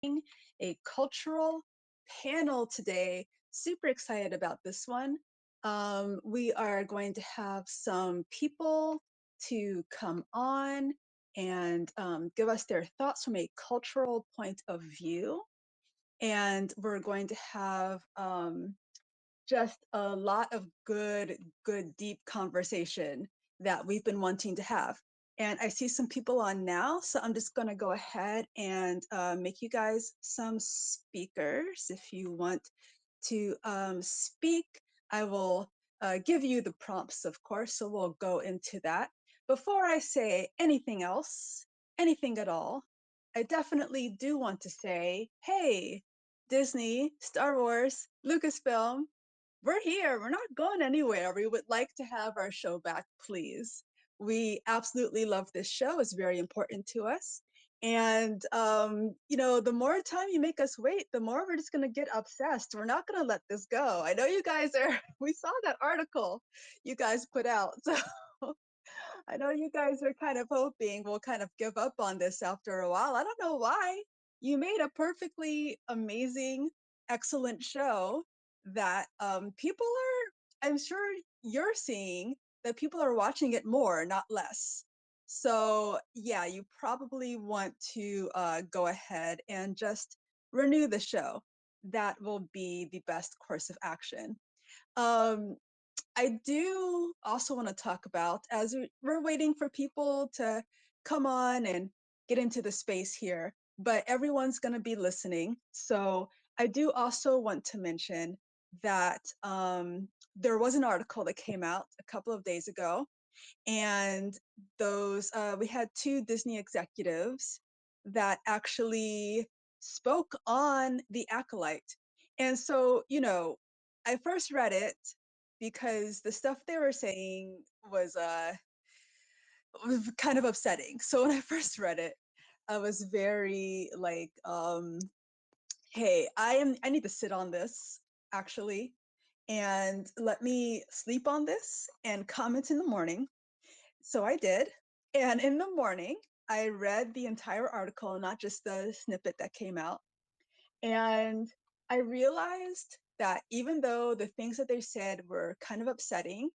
a cultural panel today. Super excited about this one. We are going to have some people to come on and give us their thoughts from a cultural point of view. And we're going to have just a lot of good, deep conversation that we've been wanting to have. And I see some people on now, so I'm just going to go ahead and make you guys some speakers. If you want to speak, I will give you the prompts, of course, so we'll go into that. Before I say anything else, anything at all, I definitely do want to say, hey, Disney, Star Wars, Lucasfilm, we're here. We're not going anywhere. We would like to have our show back, please. We absolutely love this show. It's very important to us. And, the more time you make us wait, the more we're just going to get obsessed. We're not going to let this go. I know you guys are, we saw that article you guys put out. So I know you guys are kind of hoping we'll kind of give up on this after a while. I don't know why. You made a perfectly amazing, excellent show that people are, I'm sure you're seeing that people are watching it more, not less. So yeah, you probably want to go ahead and just renew the show. That will be the best course of action. Um, I do also want to talk about, as we're waiting for people to come on and get into the space here, but everyone's going to be listening. So I do also want to mention that there was an article that came out a couple of days ago, and those we had two Disney executives that actually spoke on the Acolyte. And so, I first read it because the stuff they were saying was kind of upsetting. So when I first read it, I was very like, hey, I need to sit on this actually, and let me sleep on this and comment in the morning. So I did. And in the morning, I read the entire article, not just the snippet that came out. And I realized that even though the things that they said were kind of upsetting,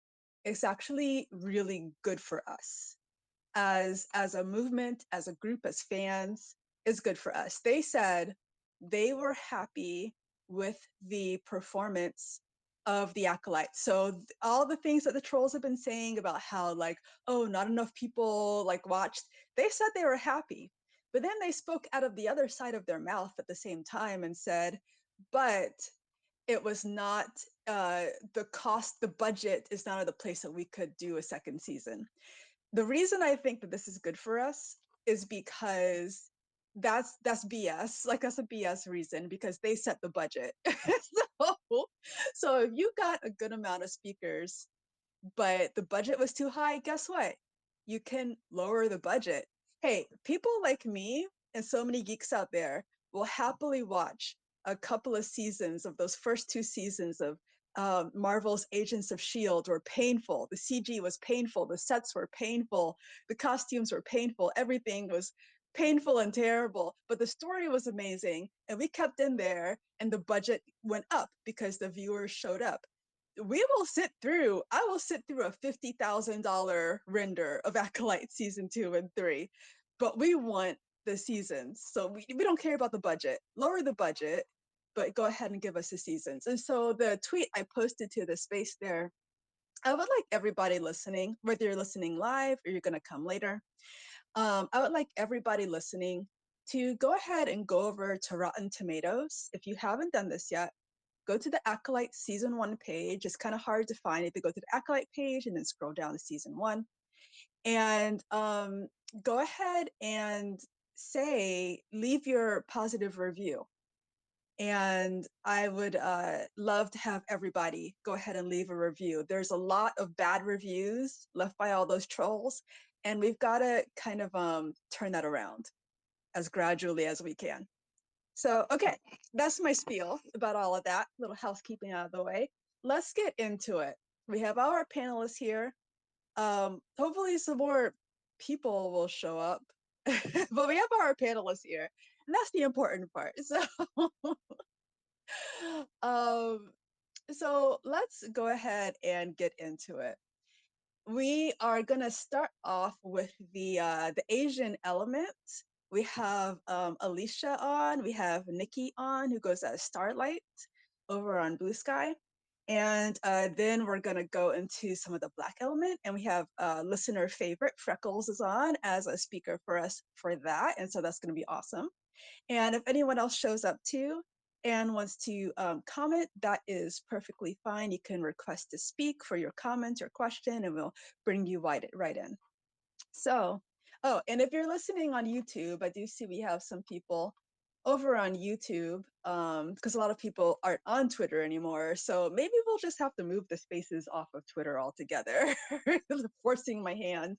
it's actually really good for us as a movement, as a group, as fans, is good for us. They said they were happy with the performance of the Acolyte. So all the things that the trolls have been saying about how like, oh, not enough people like watched, they said they were happy. But then they spoke out of the other side of their mouth at the same time and said, but it was not the cost, the budget is not at the place that we could do a second season. The reason I think that this is good for us is because that's BS. Like that's a BS reason because they set the budget. so, so if you got a good amount of speakers, but the budget was too high, guess what? You can lower the budget. Hey, people like me and so many geeks out there will happily watch a couple of seasons of those first two seasons of Marvel's Agents of S.H.I.E.L.D. were painful. The CG was painful. The sets were painful. The costumes were painful. Everything was painful and terrible. But the story was amazing. And we kept in there, and the budget went up because the viewers showed up. I will sit through a $50,000 render of Acolyte season 2 and 3, but we want the seasons. So we don't care about the budget. Lower the budget, but go ahead and give us the seasons. And so the tweet I posted to the space there, I would like everybody listening, whether you're listening live or you're going to come later, I would like everybody listening to go ahead and go over to Rotten Tomatoes. If you haven't done this yet, go to the Acolyte season 1 page. It's kind of hard to find if you go to the Acolyte page and then scroll down to season 1. And go ahead and leave your positive review. And I would love to have everybody go ahead and leave a review. There's a lot of bad reviews left by all those trolls, and we've got to kind of turn that around as gradually as we can. So, okay, that's my spiel about all of that, little housekeeping out of the way. Let's get into it. We have our panelists here. Hopefully some more people will show up, but we have our panelists here. And that's the important part. Um, so let's go ahead and get into it. We are gonna start off with the Asian element. We have Alicia on, we have Nikki on, who goes as Starlight over on Blue Sky. And then we're gonna go into some of the Black element, and we have listener favorite Freckles is on as a speaker for us for that, and so that's gonna be awesome. And if anyone else shows up too and wants to comment, that is perfectly fine. You can request to speak for your comment or question, and we'll bring you right in. So, oh, and if you're listening on YouTube, I do see we have some people over on YouTube because a lot of people aren't on Twitter anymore. So maybe we'll just have to move the spaces off of Twitter altogether, forcing my hand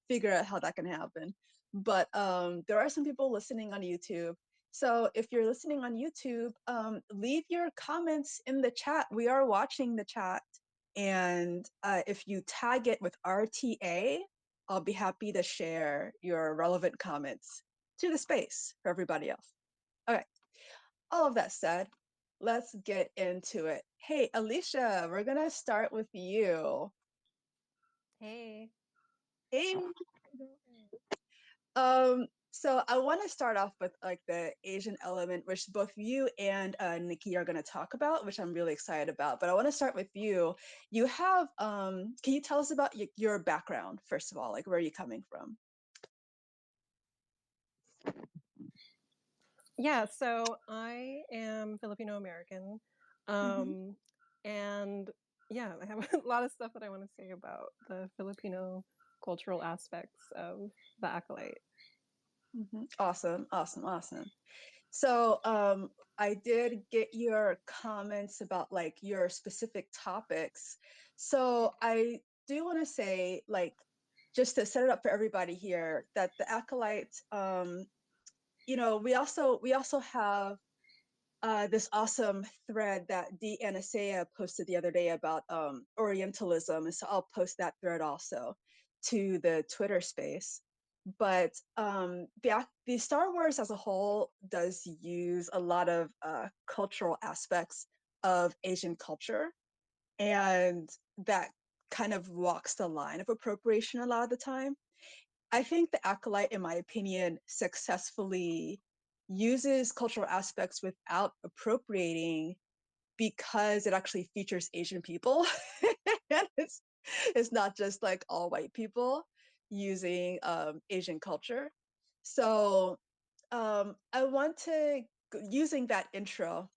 figure out how that can happen. But there are some people listening on YouTube. So if you're listening on YouTube, leave your comments in the chat. We are watching the chat. And if you tag it with RTA, I'll be happy to share your relevant comments to the space for everybody else. Okay, all of that said, let's get into it. Hey, Alicia, we're gonna start with you. Hey. Hey. So I want to start off with like the Asian element, which both you and Nikki are going to talk about, which I'm really excited about. But I want to start with you. You have, can you tell us about your background, first of all? Like, where are you coming from? Yeah, so I am Filipino American. Mm-hmm. And yeah, I have a lot of stuff that I want to say about the Filipino cultural aspects of the Acolyte. Mm-hmm. Awesome, awesome, awesome. So I did get your comments about like your specific topics. So I do want to say, like, just to set it up for everybody here, that the Acolyte, we also have this awesome thread that Dee Anasea posted the other day about Orientalism, and so I'll post that thread also to the Twitter space. But the Star Wars as a whole does use a lot of cultural aspects of Asian culture, and that kind of walks the line of appropriation a lot of the time. I think the Acolyte, in my opinion, successfully uses cultural aspects without appropriating because it actually features Asian people. And it's not just like all white people using Asian culture. So I want to, using that intro,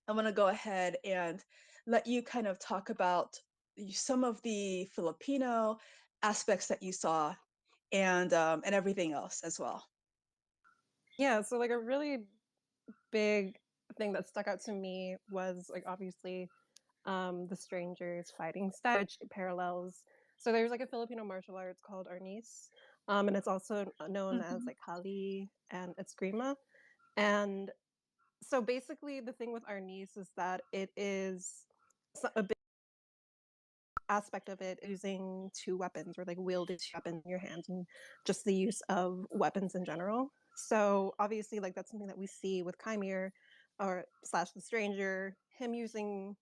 I want to go ahead and let you kind of talk about some of the Filipino aspects that you saw and everything else as well. Yeah, so like a really big thing that stuck out to me was like obviously the strangers fighting style, which parallels. So there's like a Filipino martial arts called Arnis, and it's also known as Mm-hmm. like Kali and Eskrima. And so basically, the thing with Arnis is that it is a big aspect of it using two weapons or like wielding two weapons in your hands and just the use of weapons in general. So obviously, like that's something that we see with Chimere or slash the stranger, him using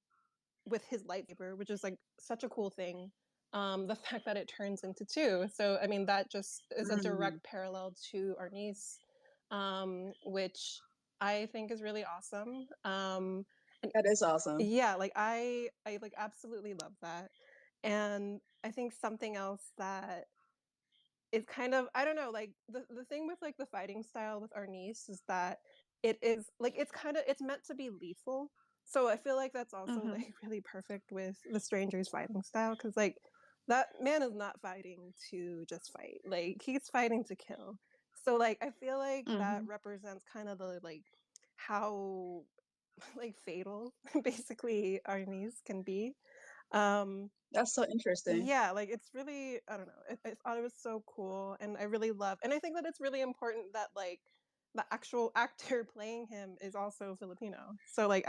with his lightsaber, which is like such a cool thing. The fact that it turns into two. So I mean that just is a Mm, direct parallel to Arnis, which I think is really awesome. And that is awesome. yeah, like I like absolutely love that. And I think something else that is kind of I don't know, like the thing with like the fighting style with Arnis is that it is like it's kind of it's meant to be lethal. So I feel like that's also Mm-hmm. like really perfect with the stranger's fighting style because like that man is not fighting to just fight. Like he's fighting to kill. So like I feel like that Mm-hmm. represents kind of the like how like fatal basically Arnis can be. Um That's so interesting. yeah, like it's really I don't know. I thought it was so cool, and I really love, and I think that it's really important that like the actual actor playing him is also Filipino. So like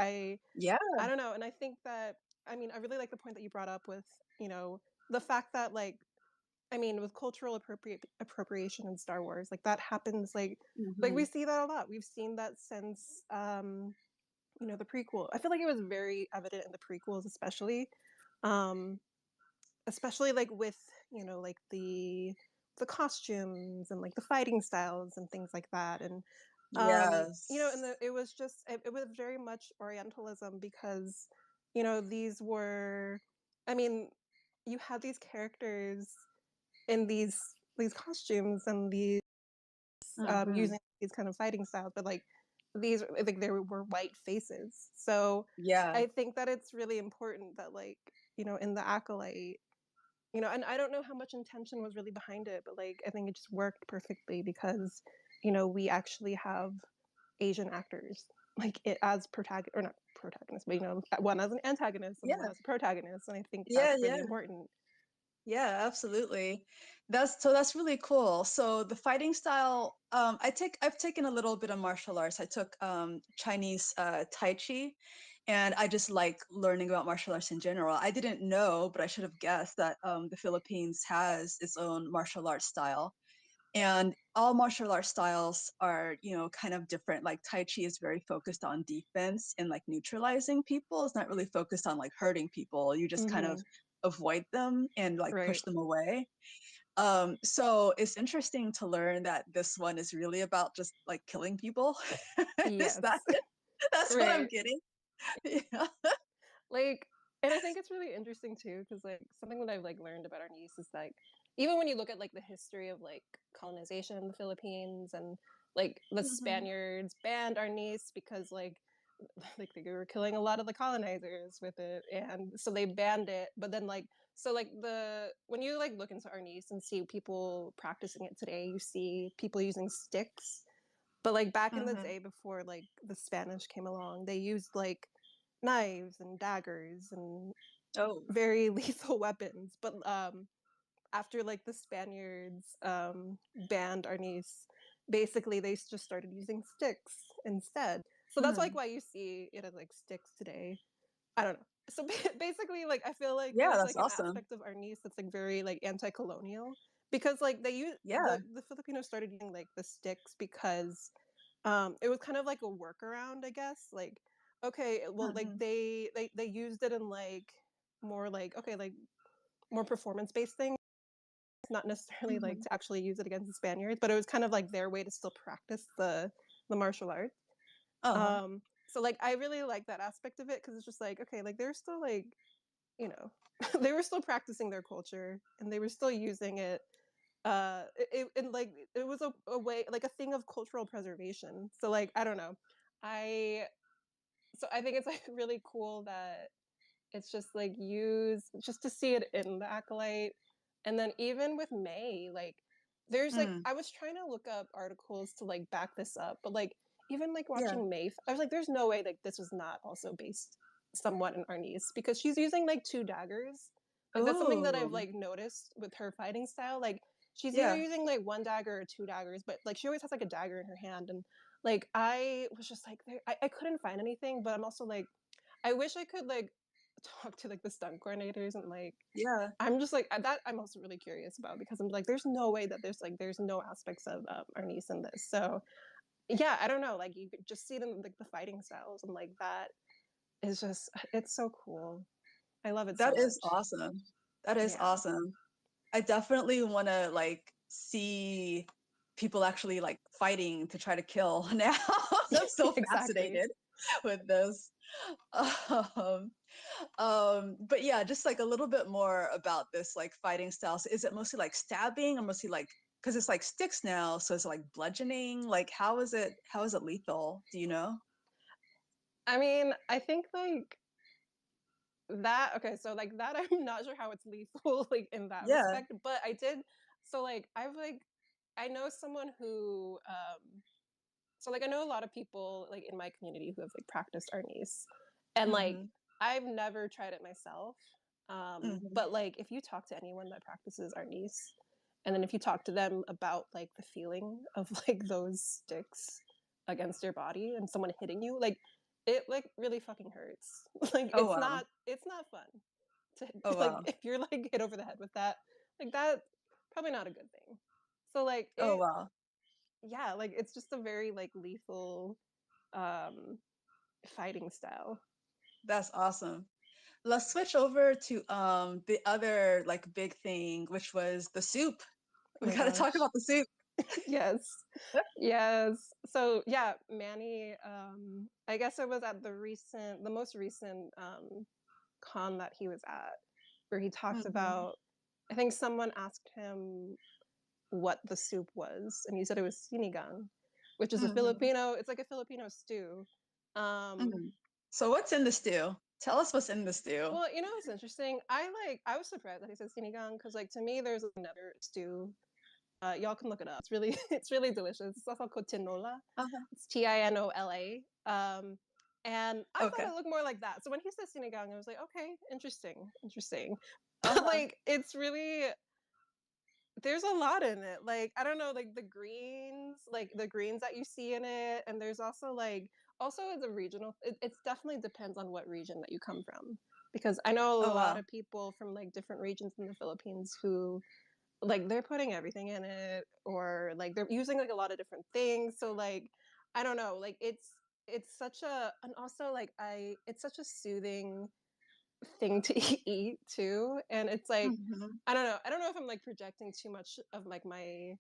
Yeah. I don't know, and I think that I mean I really like the point that you brought up with you know the fact that like I mean, with cultural appropriation in Star Wars, like that happens like we Mhm. see that a lot. We've seen that since the prequel. I feel like it was very evident in the prequels, um, especially like with like the costumes and like the fighting styles and things like that. And and Yes. it was just it was very much Orientalism because these were, I mean, you had these characters in these costumes and these Mhm. using these kind of fighting styles, but like these like there were white faces. So Yeah. I think that it's really important that like in the Acolyte, and I don't know how much intention was really behind it, but like I think it just worked perfectly because we actually have Asian actors like it as protagonist or not protagonist, but one as an antagonist and one Yeah. as a protagonist, and I think Yeah, that's really yeah. important. Yeah, absolutely. That's really cool. So the fighting style, I've taken a little bit of martial arts. I took Chinese Tai Chi, and I just like learning about martial arts in general. I didn't know, but I should have guessed that the Philippines has its own martial arts style. And all martial arts styles are, kind of different. Like Tai Chi is very focused on defense and like neutralizing people. It's not really focused on like hurting people. You just kind of Hmm. avoid them and like push Right. them away. So it's interesting to learn that this one is really about just like killing people. Is that Yes. that's what I'm Right. getting? Yeah. Like, and I think it's really interesting too, because like something that I've like learned about our niece is like even when you look at like the history of like colonization in the Philippines and like the Hmm. Spaniards banned our niece because like they were killing a lot of the colonizers with it, and so they banned it. But then like so like the when you like look into our niece and see people practicing it today, you see people using sticks. But like back in the Hmm. day before like the Spanish came along, they used like knives and daggers and Oh. very lethal weapons. But after like the Spaniards banned our niece, basically they just started using sticks instead. So that's like Hmm. why you see it as like sticks today. I don't know. So basically, like I feel like Yeah, there's that's like an awesome. aspect of our niece that's like very like anti-colonial because like they use Yeah. the Filipinos started using like the sticks because it was kind of like a workaround, I guess. Like okay, well like Hmm. they used it in like more like okay like more performance based things, not necessarily like Hmm. to actually use it against the Spaniards, but it was kind of like their way to still practice the martial arts. Uh-huh. So like I really like that aspect of it because it's just like okay, like they're still like you know they were still practicing their culture and they were still using it. And like it was a way like a thing of cultural preservation. So like I don't know, I I think it's like really cool that it's just like used just to see it in the Acolyte. And then even with May, like there's like Mm. I was trying to look up articles to like back this up, but like even like Yeah. watching May, I was like, there's no way like this was not also based somewhat in our niece because she's using like two daggers. Like that's something that I've Oh. like noticed with her fighting style. Like she's either Yeah. using like one dagger or two daggers, but like she always has like a dagger in her hand. And like I was just like, I couldn't find anything, but I'm also like, I wish I could like talk to like the stunt coordinators and like Yeah. I'm just like that I'm also really curious about because I'm like there's no way that there's no aspects of our niece in this. So yeah, I don't know, like you could just see it in like the fighting styles and like that is just it's so cool. I love it so That is much. awesome. That is Yeah. awesome. I definitely want to like see people actually like fighting to try to kill now. I'm so Exactly. fascinated with this. Um, but yeah, just like a little bit more about this like fighting styles. Is it mostly like stabbing or mostly like because it's like sticks now, so it's like bludgeoning? Like how is it lethal? Do you know? I mean, I think like that okay, so like that I'm not sure how it's lethal like in that Yeah. respect, but I did so like I've like I know someone who so like I know a lot of people like in my community who have like practiced arnis. And like Mm-hmm. I've never tried it myself. Mm-hmm. But like if you talk to anyone that practices arnis and then if you talk to them about like the feeling of like those sticks against your body and someone hitting you, like it like really fucking hurts. Like Oh wow. it's not fun to Oh like wow. if you're like hit over the head with that, like that probably not a good thing. So like Oh, it, wow. yeah, like it's just a very like lethal um fighting style. That's awesome. Let's switch over to the other like big thing, which was the soup. Oh We my got to talk gosh. about the soup. Yes. Yes. So yeah, Manny, I guess it was at the most recent con that he was at, where he talked Hmm. about, I think someone asked him what the soup was, and he said it was sinigang, which is a Hmm. Filipino, it's like a Filipino stew. Um, Hmm. So what's in the stew? Tell us what's in the stew. well, you know, it's interesting. I was surprised that he said sinigang because, like, to me, there's another stew. Y'all can look it up. It's really, it's really delicious. It's also called tinola. Uh-huh. It's Tinola. And I thought Okay. it looked more like that. So when he said sinigang, I was like, okay, interesting, interesting. But Uh-huh. like, it's really there's a lot in it. Like, I don't know, like the greens that you see in it, and there's also like also the regional. It's definitely depends on what region that you come from, because I know a Oh, lot wow. of people from like different regions in the Philippines who like they're putting everything in it, or like they're using like a lot of different things. So like I don't know, like it's such a and also like I it's such a soothing thing to eat too, and it's like Hmm. I don't know if I'm like projecting too much of like my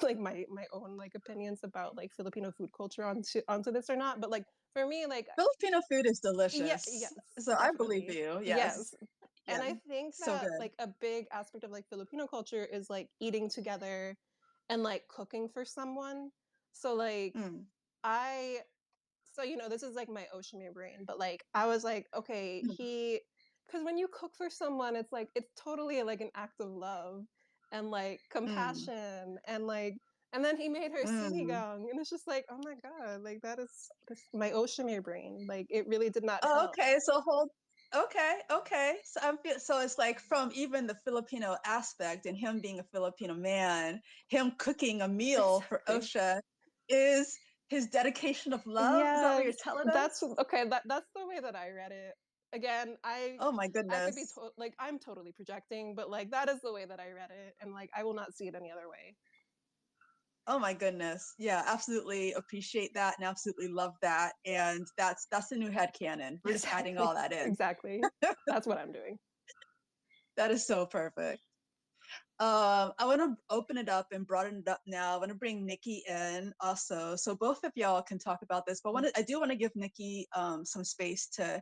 like my own like opinions about like Filipino food culture onto this or not, but like for me like Filipino food is yeah, delicious. yes, So I believe definitely. you. Yes. Yes. Yeah. And I think So that good. like a big aspect of like Filipino culture is like eating together and like cooking for someone. So like Mm. I so you know this is like my ocean brain, but like I was like okay, Mm. he because when you cook for someone it's like it's totally like an act of love and like Mm. compassion and like and then he made her Mm. sinigang and it's just like oh my god, like that is this my ocean brain, like it really did not Oh, help. okay. So hold. Okay. Okay. So so it's like from even the Filipino aspect and him being a Filipino man, him cooking a meal for Exactly. Osha is his dedication of love. Is that what you're Yes, telling that's us? okay. That's the way that I read it. Again, Oh my I could be goodness. like I'm totally projecting, but like that is the way that I read it, and like I will not see it any other way. Oh my goodness. Yeah, absolutely appreciate that and absolutely love that. And that's the new head canon. We're just adding all Exactly, that in. exactly. That's what I'm doing. That is so perfect. I want to open it up and broaden it up now. I want to bring Nikki in also, so both of y'all can talk about this. But I do want to give Nikki some space to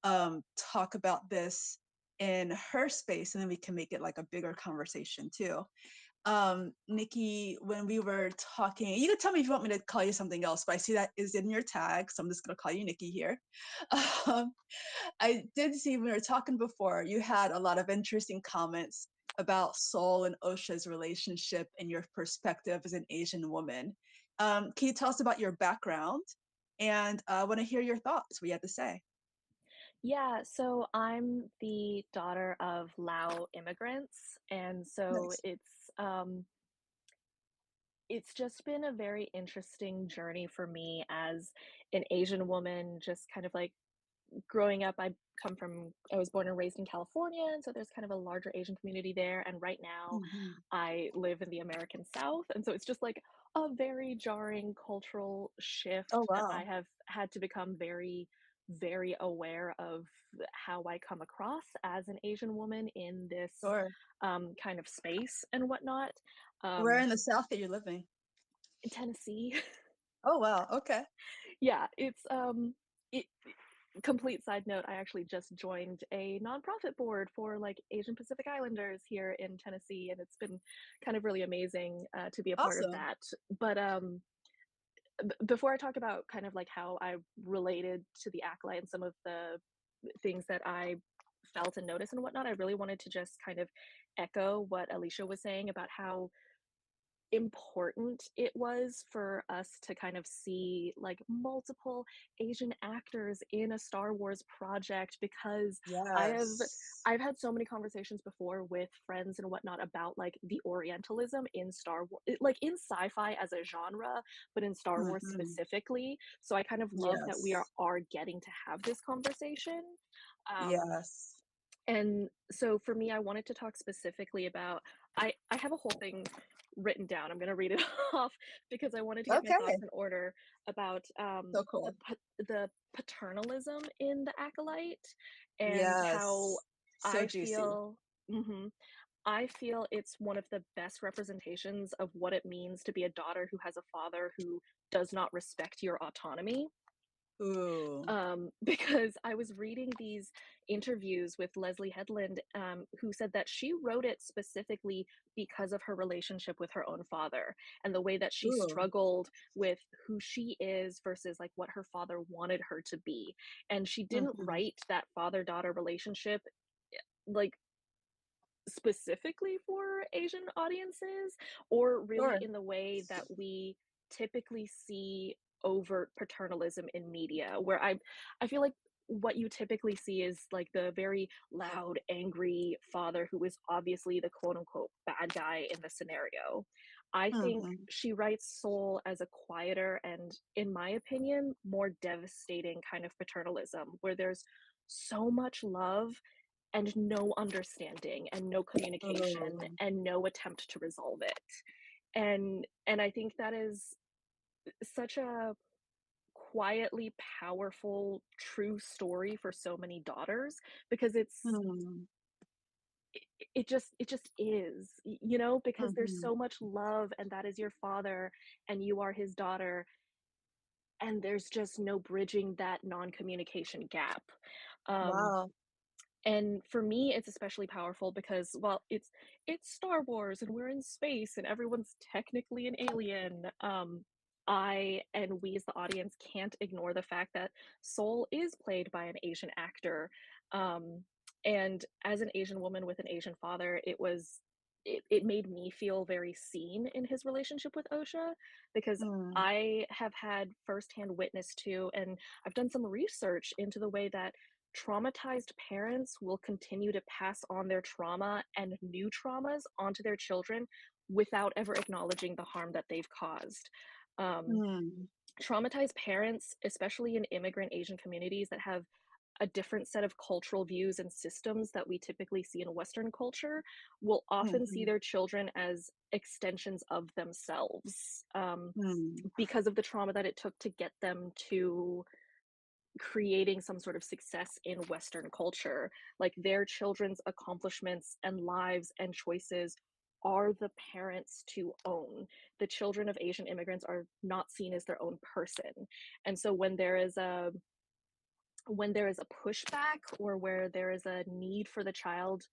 talk about this in her space, and then we can make it like a bigger conversation too. Nikki, when we were talking, you can tell me if you want me to call you something else, but I see that is in your tag, so I'm just gonna call you Nikki here. Um, I did see when we were talking before, you had a lot of interesting comments about Seoul and Osha's relationship and your perspective as an Asian woman. Can you tell us about your background? And I want to hear your thoughts, what you had to say. Yeah, so I'm the daughter of Lao immigrants, and so Nice. it's just been a very interesting journey for me as an Asian woman, just kind of like growing up. I was born and raised in California, and so there's kind of a larger Asian community there. And right now, Hmm. I live in the American South, and so it's just like a very jarring cultural Oh, shift that I wow. have had to become very, very aware of how I come across as an Asian woman in this Sure. kind of space and whatnot. Where Um, in the South are you living? in Tennessee, Oh, wow. Okay. yeah, it, complete side note, I actually just joined a nonprofit board for like Asian Pacific Islanders here in Tennessee, and it's been kind of really amazing to be a part of Awesome. that. But before I talk about kind of like how I related to the Acolyte and some of the things that I felt and noticed and whatnot, I really wanted to just kind of echo what Alicia was saying about how important it was for us to kind of see like multiple Asian actors in a Star Wars project, because I have Yes. I've had so many conversations before with friends and whatnot about like the Orientalism in Star Wars, like in sci-fi as a genre, but in Star Wars Hmm. specifically. So I kind of love that we Yes. are getting to have this conversation. Um, Yes. And so for me, I wanted to talk specifically about I have a whole thing written down. I'm going to read it off because I wanted to get my Okay. thoughts in order about So cool. the paternalism in the Acolyte and how Yes. So I juicy. feel mhm, I feel it's one of the best representations of what it means to be a daughter who has a father who does not respect your autonomy. Ooh. Because I was reading these interviews with Leslie Headland, who said that she wrote it specifically because of her relationship with her own father and the way that she Ooh. struggled with who she is versus like what her father wanted her to be. And she didn't Mhm. write that father daughter relationship like specifically for Asian audiences or really Sure. in the way that we typically see overt paternalism in media, where I feel like what you typically see is like the very loud, angry father who is obviously the quote unquote bad guy in the scenario. I think Mhm. she writes Soul as a quieter and, in my opinion, more devastating kind of paternalism where there's so much love and no understanding and no communication Ooh. and no attempt to resolve it. And I think that is such a quietly powerful true story for so many daughters because Mm. it just is, you know, because there's Mhm. so much love and that is your father and you are his daughter and there's just no bridging that non-communication gap. um Wow. And for me, it's especially powerful because, well, it's Star Wars and we're in space and everyone's technically an alien. I and we as the audience can't ignore the fact that Soul is played by an Asian actor. Um, and as an Asian woman with an Asian father, it made me feel very seen in his relationship with Osha because Mm. I have had firsthand witness to, and I've done some research into the way that traumatized parents will continue to pass on their trauma and new traumas onto their children without ever acknowledging the harm that they've caused. Um, Mm. Traumatized parents, especially in immigrant Asian communities that have a different set of cultural views and systems that we typically see in Western culture, will often see Mhm. their children as extensions of themselves Mm. because of the trauma that it took to get them to creating some sort of success in Western culture. Like their children's accomplishments and lives and choices are the parents to own. The children of Asian immigrants are not seen as their own person. And so when there is a pushback or where there is a need for the child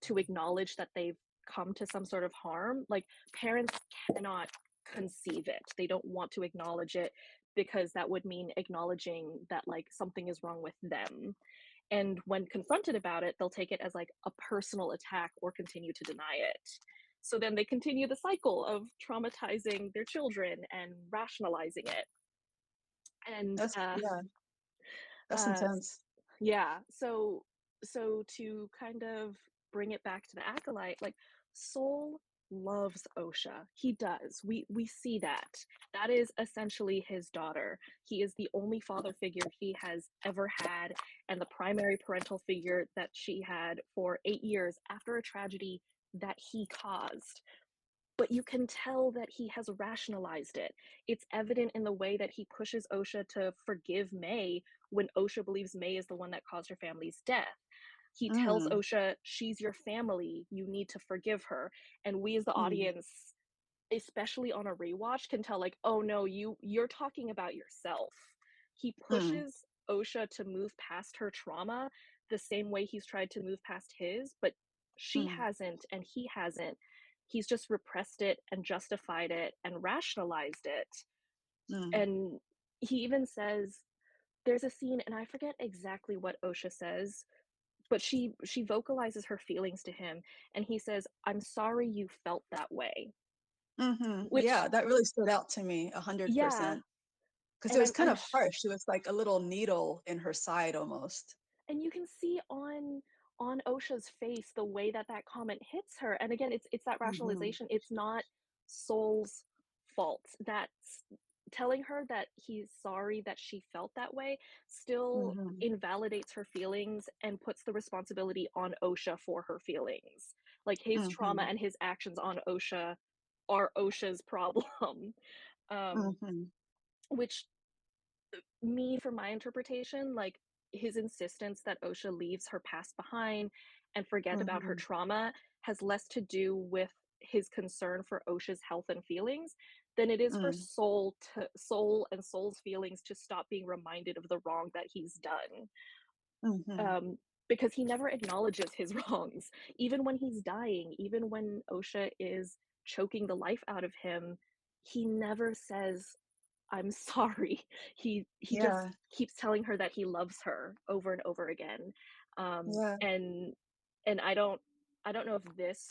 to acknowledge that they've come to some sort of harm, like parents cannot conceive it. They don't want to acknowledge it because that would mean acknowledging that like something is wrong with them. And when confronted about it, they'll take it as like a personal attack or continue to deny it. So then they continue the cycle of traumatizing their children and rationalizing it. And That's yeah, that's uh, intense. Yeah, so to kind of bring it back to the Acolyte, like Soul loves Osha. He does. We see that. That is essentially his daughter. He is the only father figure he has ever had and the primary parental figure that she had for 8 years after a tragedy that he caused, but you can tell that he has rationalized it. It's evident in the way that he pushes Osha to forgive May when Osha believes May is the one that caused her family's death. He tells Mm. Osha, she's your family, you need to forgive her. And we as the Mm. audience, especially on a rewatch, can tell like, oh no, you're talking about yourself. He Mm. pushes Osha to move past her trauma the same way he's tried to move past his, but she Mm. hasn't and he hasn't. He's just repressed it and justified it and rationalized it. Mm. And he even says there's a scene and I forget exactly what Osha says, but she vocalizes her feelings to him and he says, "I'm sorry you felt that way." Mhm. Which Yeah, that really stood out to me yeah, 100% because it and was kind I'm of harsh. It was like a little needle in her side almost. and you can see on Osha's face the way that that comment hits her. And again, it's that Mhm. rationalization. It's not Soul's fault. telling her that he's sorry that she felt that way still Mhm. invalidates her feelings and puts the responsibility on OSHA for her feelings. Like his trauma Mhm. and his actions on OSHA are OSHA's problem. Um, Mhm. which me, from my interpretation, like his insistence that OSHA leaves her past behind and forget about her Mhm. trauma has less to do with his concern for OSHA's health and feelings than it is for Mm. Soul's feelings to stop being reminded of the wrong that he's done. Mhm. Um, because he never acknowledges his wrongs. Even when he's dying, even when OSHA is choking the life out of him, he never says, I'm sorry. He just Yeah. keeps telling her that he loves her over and over again. Um, Yeah. and and I don't know if this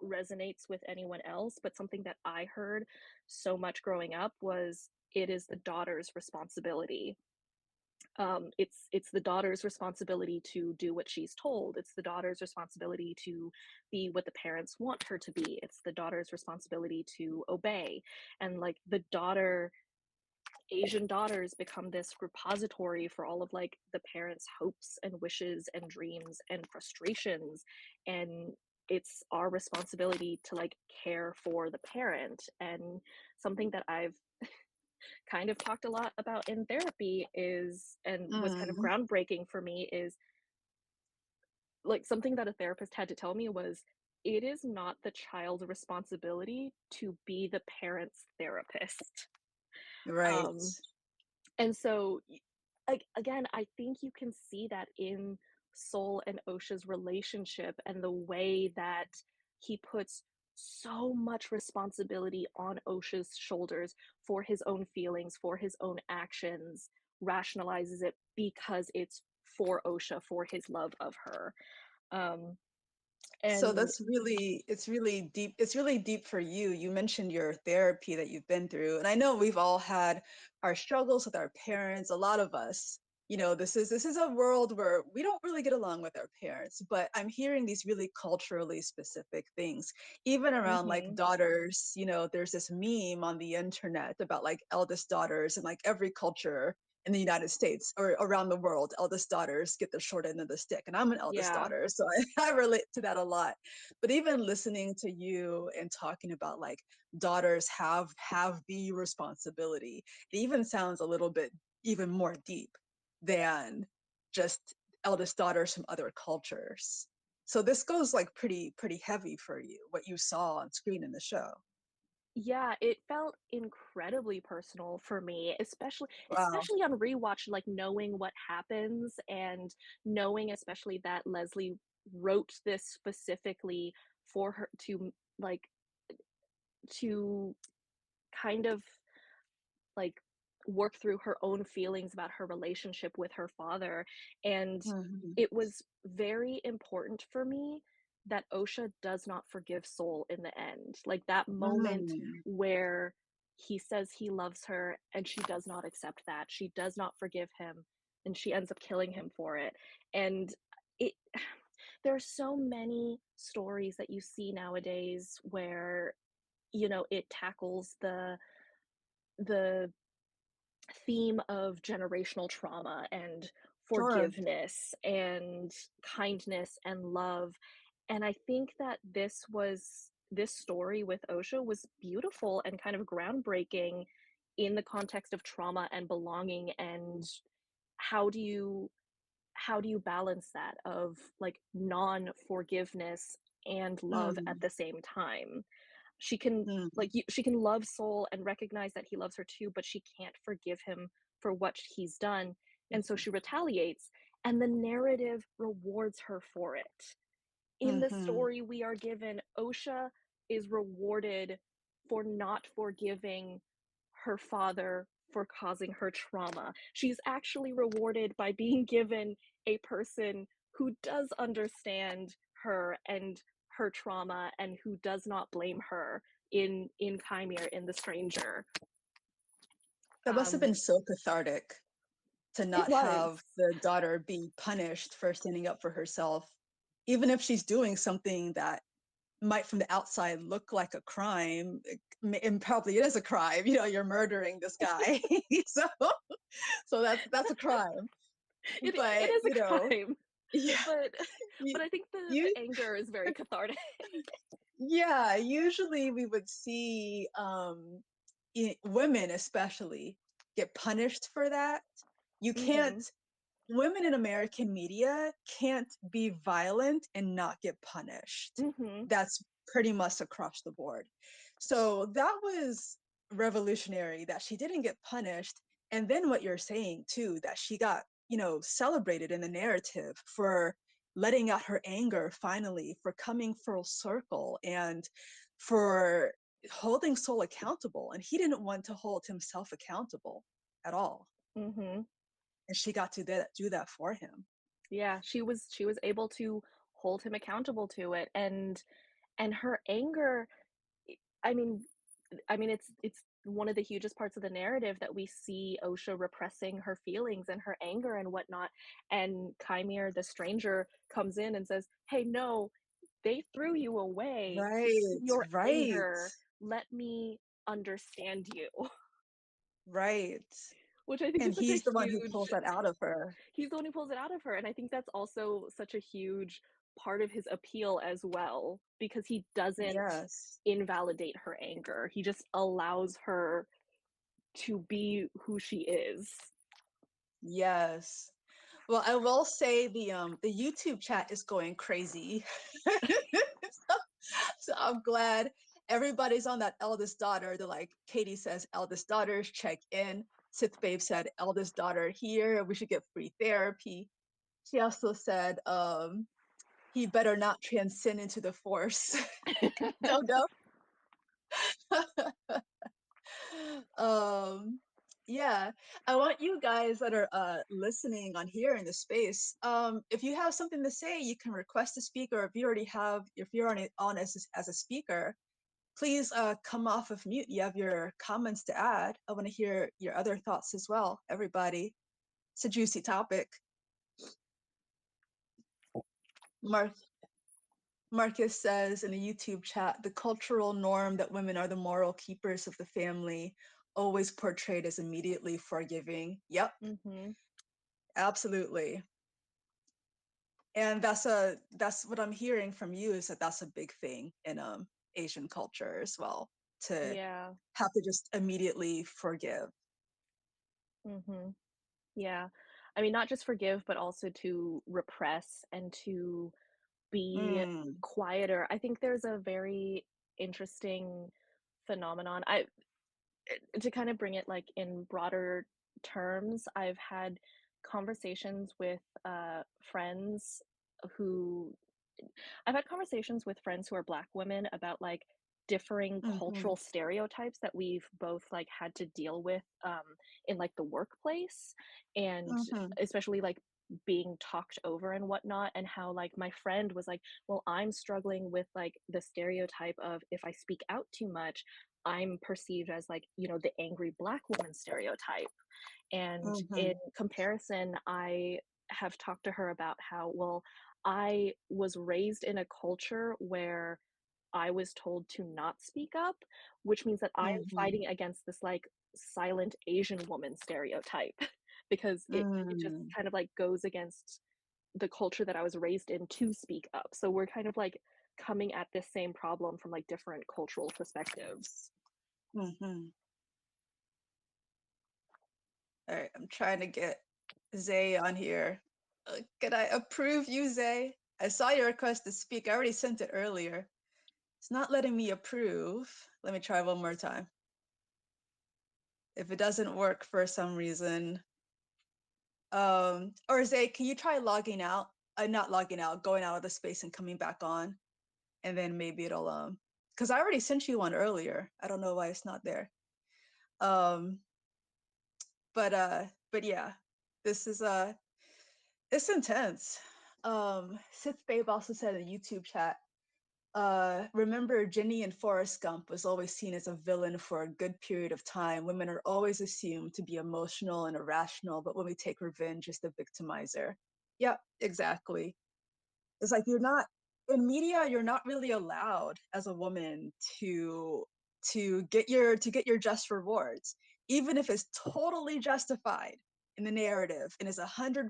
resonates with anyone else, but something that I heard so much growing up was it is the daughter's responsibility. It's the daughter's responsibility to do what she's told. It's the daughter's responsibility to be what the parents want her to be. It's the daughter's responsibility to obey. And like the daughter Asian daughters become this repository for all of like the parents' hopes and wishes and dreams and frustrations. And it's our responsibility to like care for the parent. And something that I've kind of talked a lot about in therapy is, and was kind of Mhm. groundbreaking for me, is like something that a therapist had to tell me was it is not the child's responsibility to be the parent's therapist. Right. Um, And so, like again, I think you can see that in Soul and Osha's relationship and the way that he puts so much responsibility on Osha's shoulders for his own feelings, for his own actions, rationalizes it because it's for Osha, for his love of her. Um, So and that's really, it's really deep. It's really deep for you. You mentioned your therapy that you've been through. And I know we've all had our struggles with our parents, a lot of us. This is a world where we don't really get along with our parents, but I'm hearing these really culturally specific things, even around like mhm, daughters. There's this meme on the internet about like eldest daughters and like every culture in the United States or around the world, eldest daughters get the short end of the stick. And I'm an eldest yeah, daughter, so I relate to that a lot. But even listening to you and talking about like daughters have the responsibility, it even sounds a little bit even more deep than just eldest daughters from other cultures. So this goes like pretty heavy for you, what you saw on screen in the show. yeah, it felt incredibly personal for me, especially Wow. on rewatch, like knowing what happens and knowing especially that Leslie wrote this specifically for her like to kind of like work through her own feelings about her relationship with her father. And Hmm. it was very important for me that Osha does not forgive Soul in the end. Like that moment Mm. where he says he loves her and she does not accept that. She does not forgive him and she ends up killing him for it. And it there are so many stories that you see nowadays where it tackles the theme of generational trauma and Sure. forgiveness and kindness and love. And I think that this story with Osha was beautiful and kind of groundbreaking in the context of trauma and belonging. And how do you balance that of like non-forgiveness and love at Mm. the same time? She can Mm. she can love Soul and recognize that he loves her too, but she can't forgive him for what he's done. And so she retaliates, and the narrative rewards her for it. In the Mm-hmm. story we are given, Osha is rewarded for not forgiving her father for causing her trauma. She's actually rewarded by being given a person who does understand her and her trauma and who does not blame her in Chimere, in The Stranger. That must have Um, been so cathartic to it not was. have the daughter be punished for standing up for herself, even if she's doing something that might from the outside look like a crime, and probably it is a crime. You know, you're murdering this guy, so that's a crime. It But is you a know, crime, yeah, but you, I think the you anger is very cathartic. yeah, usually we would see women especially get punished for that. You can't Mhm. Women in American media can't be violent and not get punished. Mhm. That's pretty much across the board. So that was revolutionary that she didn't get punished. And then what you're saying too, that she got, celebrated in the narrative for letting out her anger finally, for coming full circle, and for holding Soul accountable. And he didn't want to hold himself accountable at all. Mhm. And she got to do that for him. Yeah, she was able to hold him accountable to it, and her anger, I mean it's one of the hugest parts of the narrative that we see Osha repressing her feelings and her anger and whatnot, and Kymir, the stranger, comes in and says, "Hey, no, they threw you away. Right, Your right, anger, let me understand you." right. Which I think And is such a he's the one who huge pulls that out of her. he's the one who pulls it out of her, and I think that's also such a huge part of his appeal as well, because he doesn't Yes, invalidate her anger. He just allows her to be who she is. yes. Well, I will say the YouTube chat is going crazy. so, so I'm glad everybody's on that eldest daughter. They're like, Katie says, eldest daughters check in. Sith Babe said, eldest daughter here. We should get free therapy. She also said, he better not transcend into the force. Don't know. um yeah, I want you guys that are listening on here in the space, if you have something to say, you can request to speak, or if you're on as a speaker, please come off of mute. You have your comments to add. I want to hear your other thoughts as well, everybody. It's a juicy topic. Mark Marcus says in the YouTube chat, the cultural norm that women are the moral keepers of the family, always portrayed as immediately forgiving. Yep, Mhm. absolutely. And that's what I'm hearing from you, is that that's a big thing in Asian culture as well, to Yeah. have to just immediately forgive. Mhm. Yeah. I mean, not just forgive, but also to repress and to be Mm, quieter. I think there's a very interesting phenomenon. To kind of bring it like in broader terms, I've had conversations with friends who I've had conversations with friends who are Black women about like differing mm-hmm, cultural stereotypes that we've both like had to deal with in like the workplace, and mm-hmm, especially like being talked over and whatnot, and how like my friend was like, well, I'm struggling with like the stereotype of if I speak out too much, I'm perceived as like, the angry Black woman stereotype. And in mm-hmm, comparison, I have talked to her about how, well, I was raised in a culture where I was told to not speak up, which means that I am mm-hmm, fighting against this like silent Asian woman stereotype because it just mm, kind of like goes against the culture that I was raised in to speak up. So we're kind of like coming at this same problem from like different cultural perspectives. mm-hmm. All right, I'm trying to get Zay on here. Can I approve you, Zay? I saw your request to speak. I already sent it earlier. It's not letting me approve. Let me try one more time. If it doesn't work for some reason, or Zay, can you try logging out? Not logging out, going out of the space and coming back on, and then maybe it'll because I already sent you one earlier. I don't know why it's not there. Um, but yeah, this is it's intense. Sith Babe also said in the YouTube chat, remember Ginny and Forrest Gump was always seen as a villain for a good period of time. Women are always assumed to be emotional and irrational, but when we take revenge, it's the victimizer. Yep, exactly. It's like you're not, in media, you're not really allowed as a woman to get your just rewards, even if it's totally justified in the narrative and is 100%.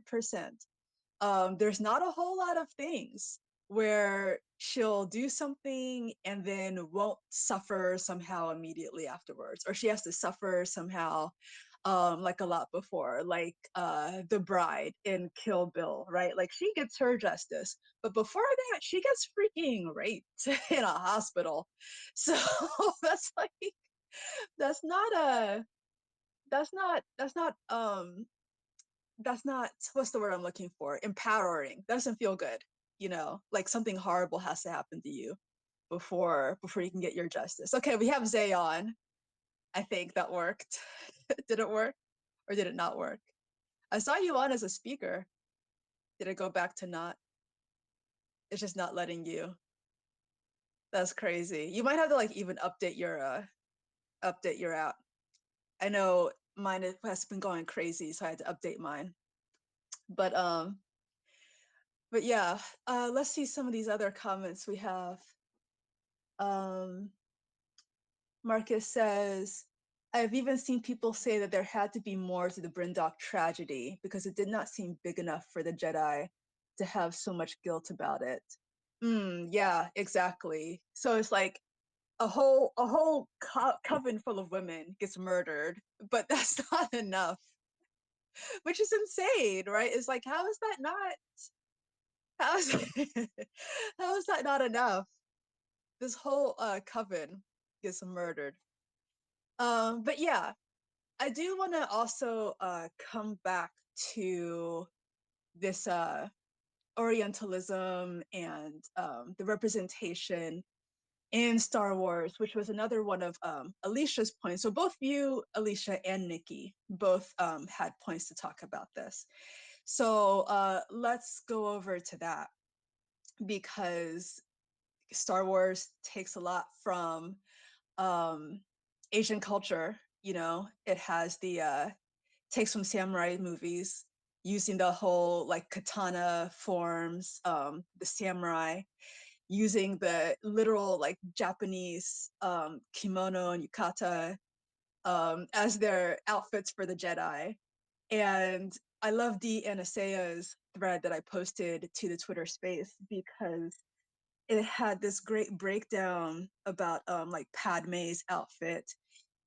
There's not a whole lot of things where she'll do something and then won't suffer somehow immediately afterwards, or she has to suffer somehow like a lot before, like the bride in Kill Bill, right? Like she gets her justice, but before that, she gets freaking raped in a hospital. So that's like that's not a that's not that's not what's the word I'm looking for? Empowering. That doesn't feel good, you know, like something horrible has to happen to you before you can get your justice. Okay, we have Zay on. I think that worked. Did it work or did it not work? I saw you on as a speaker. Did it go back to not? It's just not letting you. That's crazy. You might have to like even update your app. I know mine has been going crazy, so I had to update mine. But but yeah, let's see some of these other comments we have. Um, Marcus says, I've even seen people say that there had to be more to the Brindok tragedy because it did not seem big enough for the Jedi to have so much guilt about it. Yeah, exactly. So it's like a whole coven full of women gets murdered, but that's not enough, which is insane, right? It's like, how is that not? How is how is that not enough? This whole coven gets murdered. But yeah, I do want to also come back to this Orientalism and the representation in Star Wars, which was another one of Alicia's points. So both you, Alicia, and Nikki both had points to talk about this. So let's go over to that because Star Wars takes a lot from Asian culture. You know, it has the takes from samurai movies, using the whole like katana forms, the samurai, using the literal like Japanese kimono and yukata as their outfits for the Jedi. And I love Dee Anasea's thread that I posted to the Twitter space because it had this great breakdown about like Padme's outfit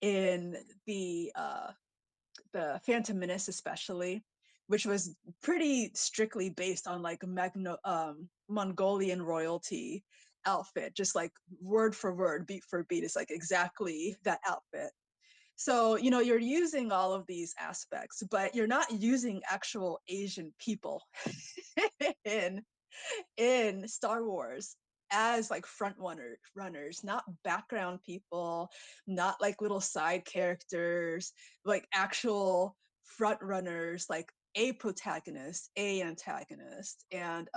in the Phantom Menace especially, which was pretty strictly based on like Mongolian royalty outfit, just like word for word, beat for beat. It's like exactly that outfit. So, you know, you're using all of these aspects, but you're not using actual Asian people in Star Wars as like runners, not background people, not like little side characters, like actual front runners, like a protagonist, a antagonist. And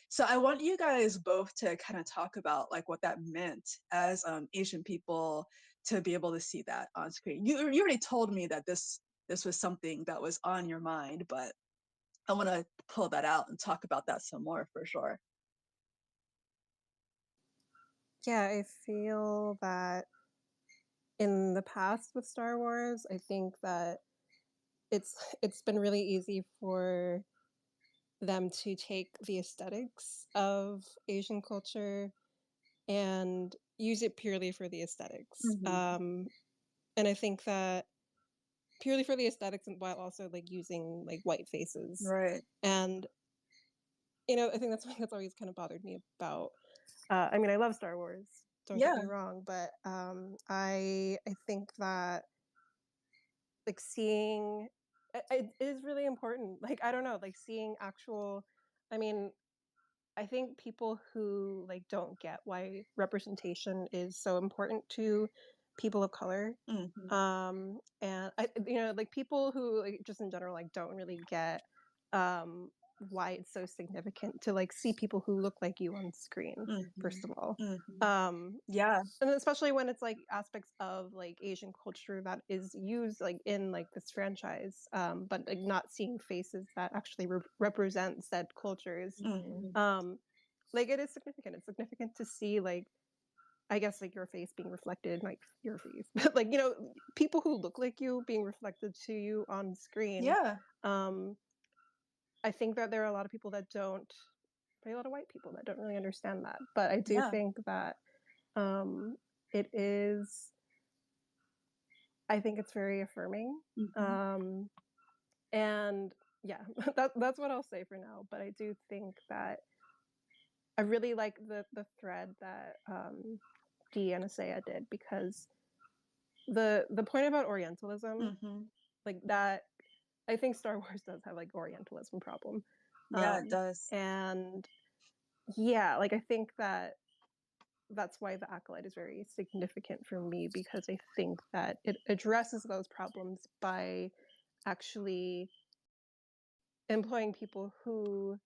so I want you guys both to kind of talk about like what that meant as Asian people to be able to see that on screen. You already told me that this was something that was on your mind, but I want to pull that out and talk about that some more for sure. Yeah, I feel that in the past with Star Wars, I think that it's been really easy for them to take the aesthetics of Asian culture and use it purely for the aesthetics. And I think that purely for the aesthetics and while also like using like white faces. Right. And you know, I think that's something that's always kind of bothered me about I mean, I love Star Wars, don't get Yeah. me wrong, but I think that like seeing it is really important. Like I don't know, like seeing actual I mean, I think people who like don't get why representation is so important to people of color, and I, you know, like people who like, just in general like don't really get um, why it's so significant to like see people who look like you on screen. First of all, Yeah. and especially when it's like aspects of like Asian culture that is used like in like this franchise, but like not seeing faces that actually represent said cultures. like it is significant. It's significant to see like I guess like your face being reflected, like your face, but like people who look like you being reflected to you on screen. Yeah. Um, I think that there are a lot of people that don't, probably a lot of white people that don't really understand that. But I do Yeah. think that it is. I think it's very affirming, Hmm. and yeah, that's what I'll say for now. But I do think that I really like the thread that Dee and Asaya did because the point about Orientalism, Hmm. like that, I think Star Wars does have like Orientalism problem, Yeah, it does. and yeah, like I think that that's why the Acolyte is very significant for me because I think that it addresses those problems by actually employing people who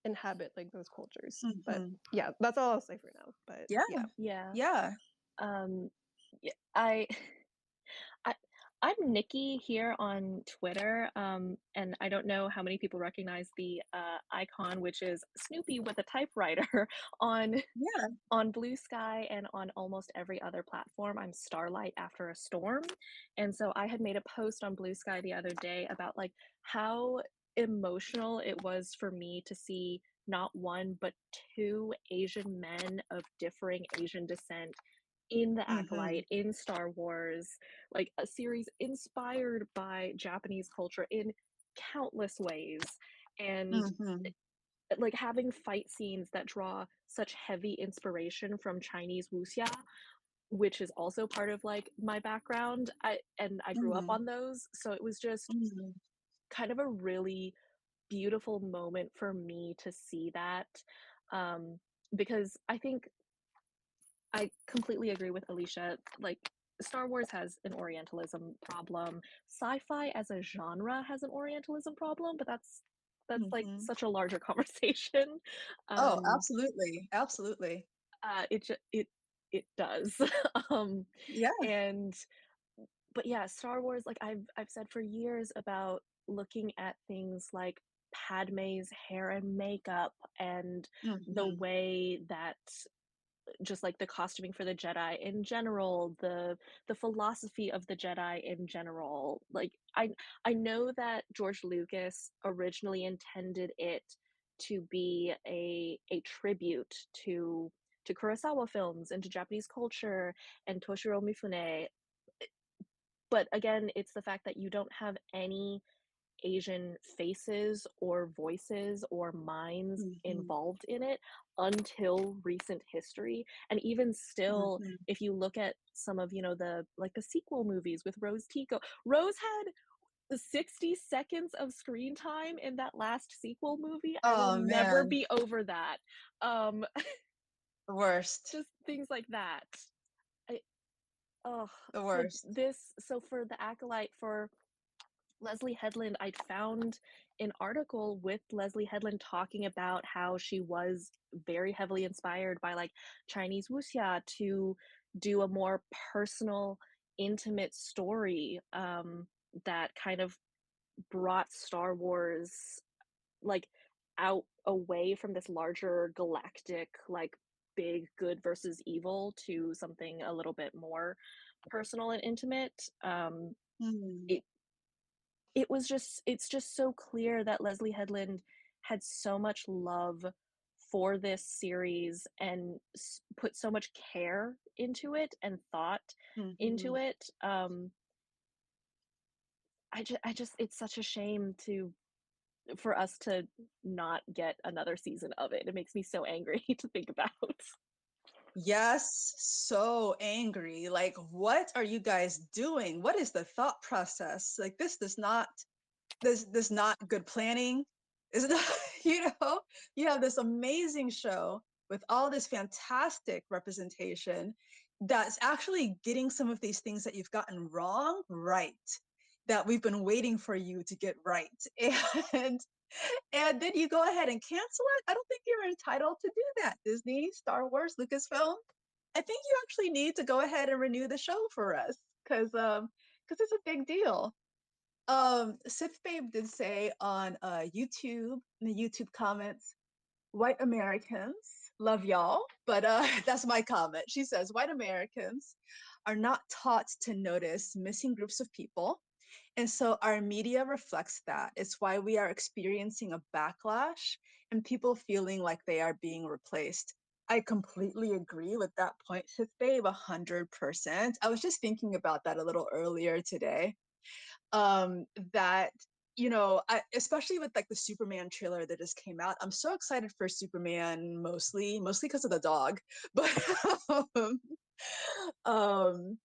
inhabit like those cultures. But Hmm. yeah, that's all I'll say for now. But Yeah. yeah. Yeah. Yeah. Um, yeah, I I'm Nikki here on Twitter, and I don't know how many people recognize the icon, which is Snoopy with a typewriter on Yeah. on Blue Sky and on almost every other platform. I'm Starlight after a storm, and so I had made a post on Blue Sky the other day about like how emotional it was for me to see not one but two Asian men of differing Asian descent in the Hmm. Acolyte, in Star Wars, like a series inspired by Japanese culture in countless ways. And Hmm. like having fight scenes that draw such heavy inspiration from Chinese wuxia, which is also part of like my background. I grew up Hmm. on those, so it was just Hmm. kind of a really beautiful moment for me to see that, um, because I think I completely agree with Alicia. Like, Star Wars has an Orientalism problem. Sci-fi as a genre has an Orientalism problem, but that's like Hmm. such a larger conversation. Oh, Um, absolutely. Absolutely. it does. um, Yeah. and but yeah, Star Wars. Like I've said for years about looking at things like Padme's hair and makeup and the Hmm. way that just like the costuming for the Jedi in general, the philosophy of the Jedi in general. Like I know that George Lucas originally intended it to be a tribute to Kurosawa films and to Japanese culture and Toshiro Mifune. But again, it's the fact that you don't have any Asian faces or voices or minds Hmm. involved in it until recent history. And even still, Hmm. if you look at some of, the like the sequel movies with Rose Tico, Rose had 60 seconds of screen time in that last sequel movie. I will Oh never man, be over that. Um, the worst. just things like that. I, oh, The worst. so for the Acolyte, for Leslie Headland, I'd found an article with Leslie Headland talking about how she was very heavily inspired by like Chinese wuxia to do a more personal, intimate story, that kind of brought Star Wars like out away from this larger galactic like big good versus evil to something a little bit more personal and intimate. Hmm. It it's just so clear that Leslie Headland had so much love for this series and put so much care into it and thought into Hmm. it. I just it's such a shame to for us to not get another season of it. It makes me so angry to think about. Yes, so angry. Like, what are you guys doing? What is the thought process? Like, this not good planning. Is not, you have this amazing show with all this fantastic representation that's actually getting some of these things that you've gotten wrong right, that we've been waiting for you to get right. And and then you go ahead and cancel it. I don't think you're entitled to do that. Disney, Star Wars, Lucasfilm. I think you actually need to go ahead and renew the show for us because it's a big deal. Sith Babe did say on YouTube in the YouTube comments white Americans, love y'all, but that's my comment. She says, white Americans are not taught to notice missing groups of people. And so our media reflects that. It's why we are experiencing a backlash and people feeling like they are being replaced. I completely agree with that point, Sith Babe, 100%. I was just thinking about that a little earlier today. That especially with like the Superman trailer that just came out, I'm so excited for Superman, mostly because of the dog, but um, um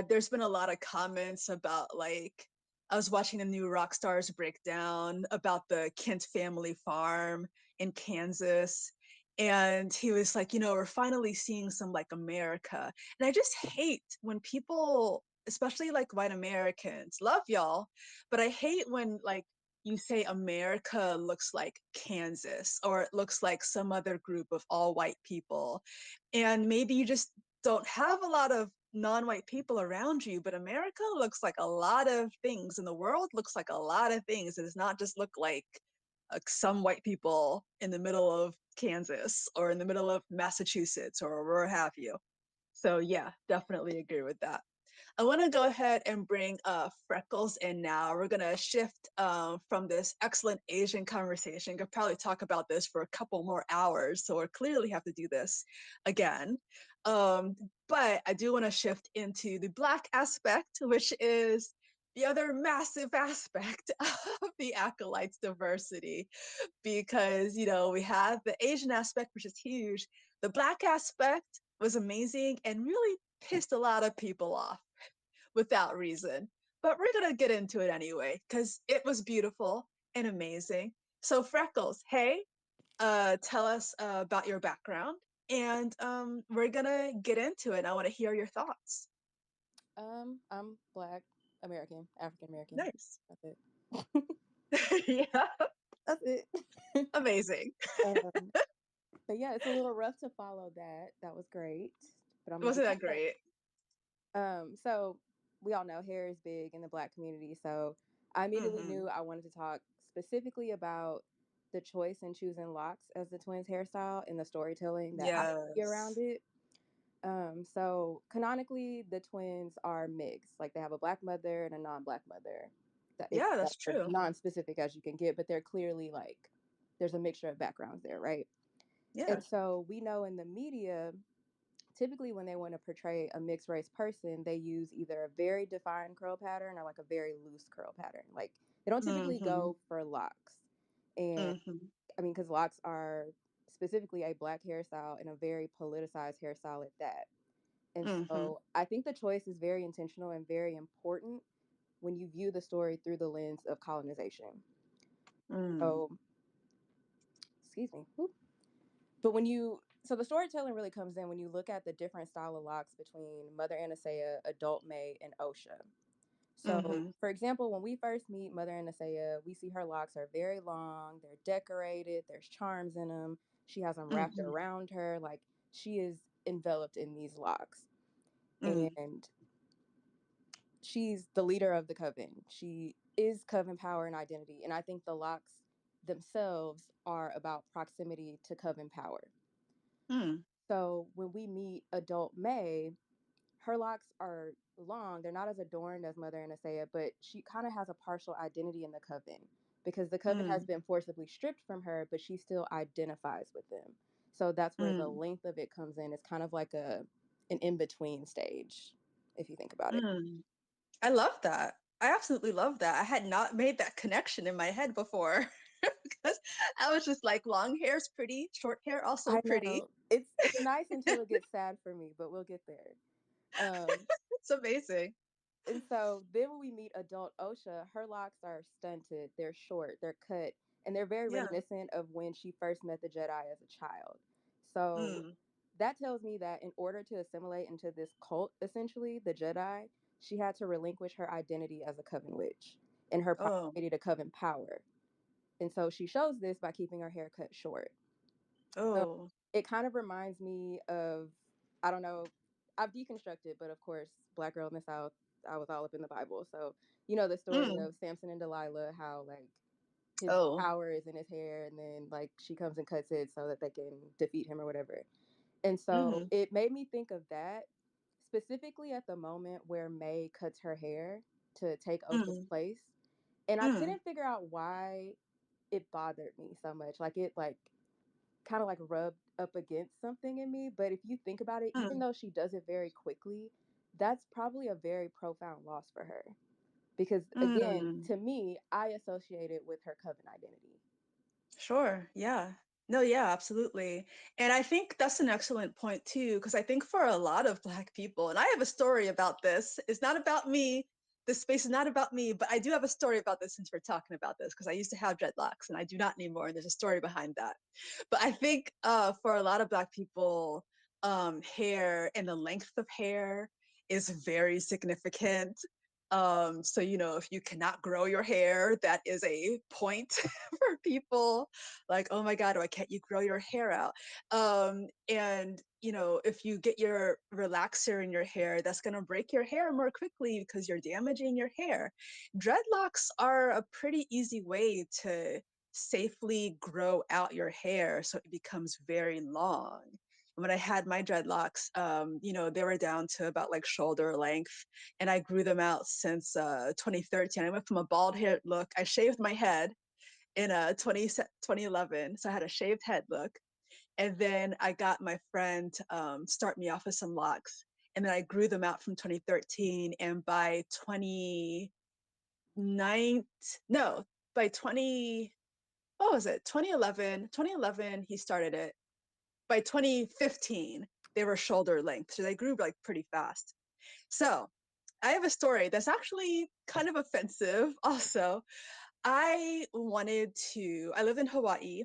there's been a lot of comments about like I was watching the new Rockstars breakdown about the Kent family farm in Kansas. And he was like, we're finally seeing some like America. And I just hate when people, especially like white Americans, love y'all, but I hate when like you say America looks like Kansas or it looks like some other group of all white people. And maybe you just don't have a lot of non-white people around you, but America looks like a lot of things and the world looks like a lot of things. It does not just look like some white people in the middle of Kansas or in the middle of Massachusetts or where have you. So yeah, definitely agree with that. I want to go ahead and bring Freckles in now. We're going to shift from this excellent Asian conversation. Could probably talk about this for a couple more hours, so we'll clearly have to do this again. Um, but I do want to shift into the Black aspect, which is the other massive aspect of the Acolytes diversity, because, we have the Asian aspect, which is huge. The Black aspect was amazing and really pissed a lot of people off without reason. But we're gonna get into it anyway, because it was beautiful and amazing. So Freckles, hey, tell us about your background, and we're gonna get into it. I want to hear your thoughts. I'm Black American, African American. Nice. That's it. Yeah, That's it. amazing. um, but yeah, it's a little rough to follow that. That was great, but I'm gonna do Wasn't my that best. great? So we all know hair is big in the Black community. So I immediately Mm-hmm. knew I wanted to talk specifically about the choice in choosing locks as the twins' hairstyle and the storytelling that I see around Yes. it. So canonically, the twins are mixed. Like they have a Black mother and a non-Black mother. Yeah, That's that's as true. non-specific as you can get, but they're clearly like there's a mixture of backgrounds there, right? Yeah. And so we know in the media, typically when they want to portray a mixed race person, they use either a very defined curl pattern or like a very loose curl pattern. Like they don't typically Mm-hmm. go for locks. And Mm-hmm. I mean, because locks are specifically a Black hairstyle and a very politicized hairstyle at that. And Mm-hmm. so I think the choice is very intentional and very important when you view the story through the lens of colonization. Mm. So, excuse me. Whoop. But so the storytelling really comes in when you look at the different style of locks between Mother Anastasia, Adult May, and Osha. So, Mm-hmm. for example, when we first meet Mother Anastasia, we see her locks are very long, they're decorated, there's charms in them. She has them wrapped Mm-hmm. around her, like she is enveloped in these locks. Mm. And she's the leader of the coven. She is coven power and identity. And I think the locks themselves are about proximity to coven power. Mm. So when we meet adult May, her locks are long. They're not as adorned as Mother Anastasia, but she kind of has a partial identity in the coven because the coven has Mm. been forcibly stripped from her, but she still identifies with them. So that's where the Mm. length of it comes in. It's kind of like an in-between stage, if you think about it. Mm. I love that. I absolutely love that. I had not made that connection in my head before because I was just like, long hair is pretty, short hair also I pretty. know. It's nice until it gets sad for me, but we'll get there. Um, It's amazing. and so then when we meet adult Osha, her locks are stunted, they're short, they're cut, and they're very Yeah. reminiscent of when she first met the Jedi as a child. So Mm. that tells me that in order to assimilate into this cult, essentially, the Jedi, she had to relinquish her identity as a Coven witch and her Oh. proximity to Coven power. And so she shows this by keeping her hair cut short. So Oh. it kind of reminds me of, I don't know, I've deconstructed, but of course, Black girl in the South, I was all up in the Bible. So, you know, the story Mm. of Samson and Delilah, how like his Oh. power is in his hair, and then like she comes and cuts it so that they can defeat him or whatever. And so Mm, it made me think of that specifically at the moment where May cuts her hair to take Osha's mm, place. And I mm, couldn't figure out why it bothered me so much. Like it like kind of like rubbed up against something in me. But if you think about it, even mm, though she does it very quickly, that's probably a very profound loss for her. Because again, mm. to me, I associate it with her coven identity. Sure. Yeah. No, yeah, absolutely. And I think that's an excellent point too, because I think for a lot of Black people, and I have a story about this, it's not about me. This space is not about me, but I do have a story about this since we're talking about this, because I used to have dreadlocks and I do not anymore. And there's a story behind that. But I think for a lot of Black people, hair and the length of hair is very significant. So, you know, if you cannot grow your hair, that is a point for people like, oh my God, why can't you grow your hair out? And, you know, if you get your relaxer in your hair, that's going to break your hair more quickly because you're damaging your hair. Dreadlocks are a pretty easy way to safely grow out your hair so it becomes very long. When I had my dreadlocks, you know, they were down to about like shoulder length, and I grew them out since 2013. I went from a bald head look. I shaved my head in 2011, so I had a shaved head look, and then I got my friend to start me off with some locks, and then I grew them out from 2013, and by 29, no, by 20, what was it? 2011, 2011, he started it. By 2015, they were shoulder length, so they grew like pretty fast. So I have a story that's actually kind of offensive also. I live in Hawaii.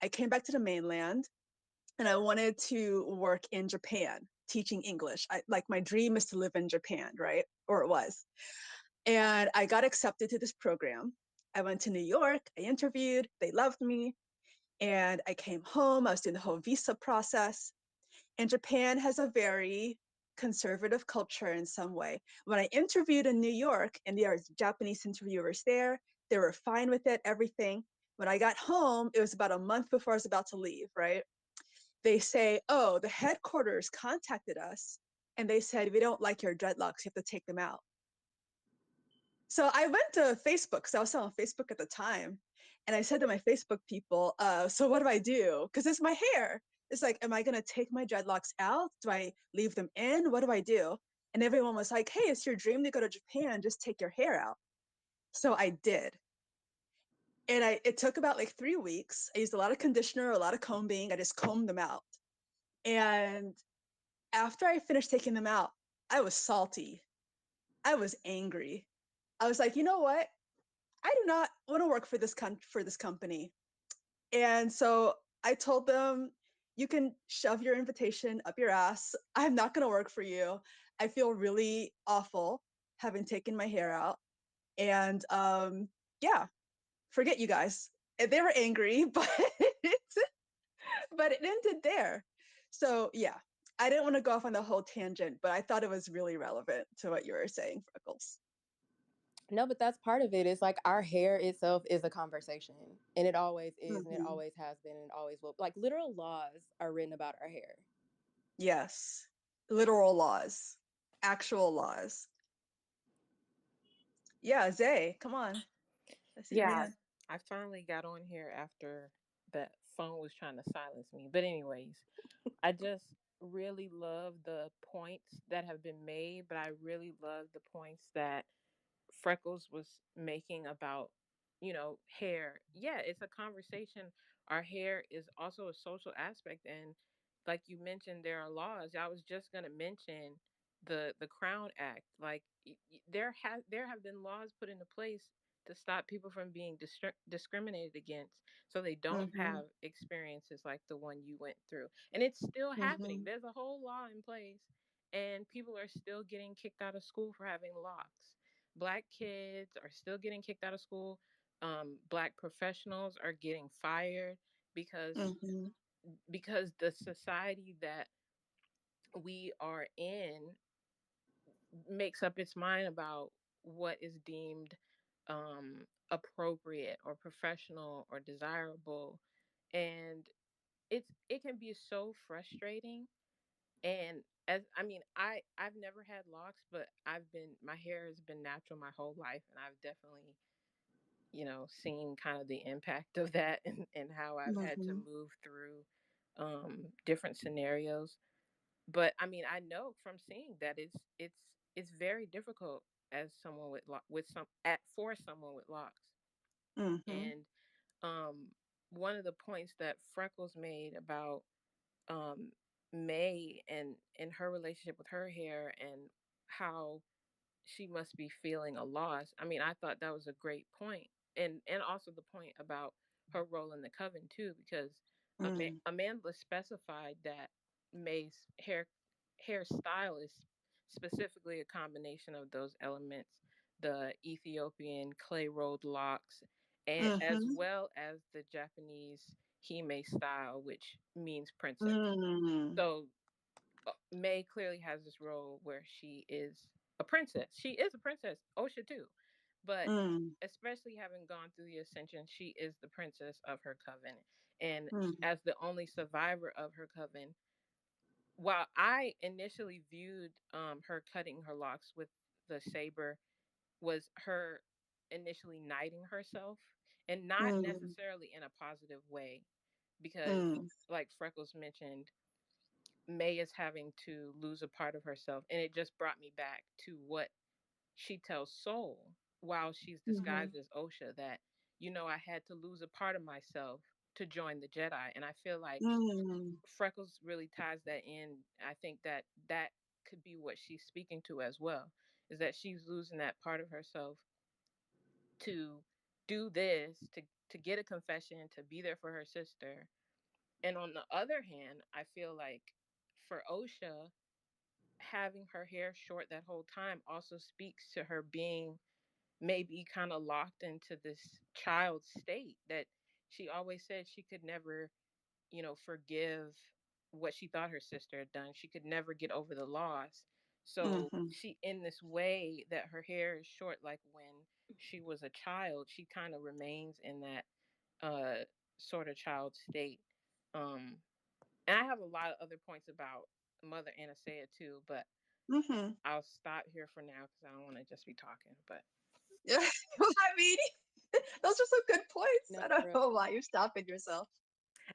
I came back to the mainland and I wanted to work in Japan teaching English. Like my dream is to live in Japan, right? Or it was. And I got accepted to this program. I went to New York, I interviewed, they loved me, and I came home. I was doing the whole visa process. And Japan has a very conservative culture in some way. When I interviewed in New York and there were Japanese interviewers there, they were fine with it, everything. When I got home, it was about a month before I was about to leave, right? They say, oh, the headquarters contacted us and they said, we don't like your dreadlocks, you have to take them out. So I went to Facebook because I was still on Facebook at the time. And I said to my Facebook people, so what do I do? Because it's my hair. It's like, am I going to take my dreadlocks out? Do I leave them in? What do I do? And everyone was like, hey, it's your dream to go to Japan. Just take your hair out. So I did. And it took about like 3 weeks. I used a lot of conditioner, a lot of combing. I just combed them out. And after I finished taking them out, I was salty. I was angry. I was like, you know what? I do not want to work for this company. And so I told them, you can shove your invitation up your ass. I'm not going to work for you. I feel really awful having taken my hair out. And yeah, forget you guys. And they were angry, but it ended there. So yeah, I didn't want to go off on the whole tangent, but I thought it was really relevant to what you were saying, Freckles. No, but that's part of it. It's like our hair itself is a conversation. And it always is, and it Mm-hmm. always has been, and it always will. Like literal laws are written about our hair. Yes, literal laws, actual laws. Yeah, Zay, come on. I see your Yeah, hand. I finally got on here after that phone was trying to silence me. But anyways, I just really love the points that have been made, but I really love the points that Freckles was making about, hair. Yeah, it's a conversation. Our hair is also a social aspect, and like you mentioned, there are laws. I was just gonna mention the Crown Act. Like there have been laws put into place to stop people from being discriminated against, so they don't Mm-hmm. have experiences like the one you went through. And it's still happening. Mm-hmm. There's a whole law in place, and people are still getting kicked out of school for having locks. Black kids are still getting kicked out of school. Black professionals are getting fired because Mm-hmm. because the society that we are in makes up its mind about what is deemed appropriate or professional or desirable. And it can be so frustrating. And as I mean, I've never had locks, but my hair has been natural my whole life, and I've definitely, seen kind of the impact of that, and how I've had to Mhm. move through different scenarios. But I mean, I know from seeing that it's very difficult as someone with some at for someone with locks. Mhm. And um one of the points that Freckles made about um May and her relationship with her hair, and how she must be feeling a loss. I mean, I thought that was a great point. And also the point about her role in the coven too, because Mm. Amanda specified that May's hairstyle is specifically a combination of those elements, the Ethiopian clay rolled locks, and as Mhm. well as the Japanese hime style, which means princess. Mm. So May clearly has this role where she is a princess. She is a princess, Osha too. But Mm. especially having gone through the ascension, she is the princess of her coven. And Mm. as the only survivor of her coven, while I initially viewed her cutting her locks with the saber was her initially knighting herself, and not Mm. necessarily in a positive way, because Mm. like Freckles mentioned, May is having to lose a part of herself. And it just brought me back to what she tells Soul while she's Mhm. disguised as Osha, that, I had to lose a part of myself to join the Jedi. And I feel like Mm. Freckles really ties that in. I think that that could be what she's speaking to as well, is that she's losing that part of herself to do this, to get a confession, to be there for her sister. And on the other hand, I feel like for Osha, having her hair short that whole time also speaks to her being maybe kind of locked into this child state, that she always said she could never, forgive what she thought her sister had done. She could never get over the loss. So Mhm. she, in this way that her hair is short, like when she was a child, she kind of remains in that sort of child state. Um, and I have a lot of other points about Mother Anastasia too, but Mhm. I'll stop here for now because I don't want to just be talking. But Yeah. I mean, those are some good points. No, I don't for real. know why you're stopping yourself.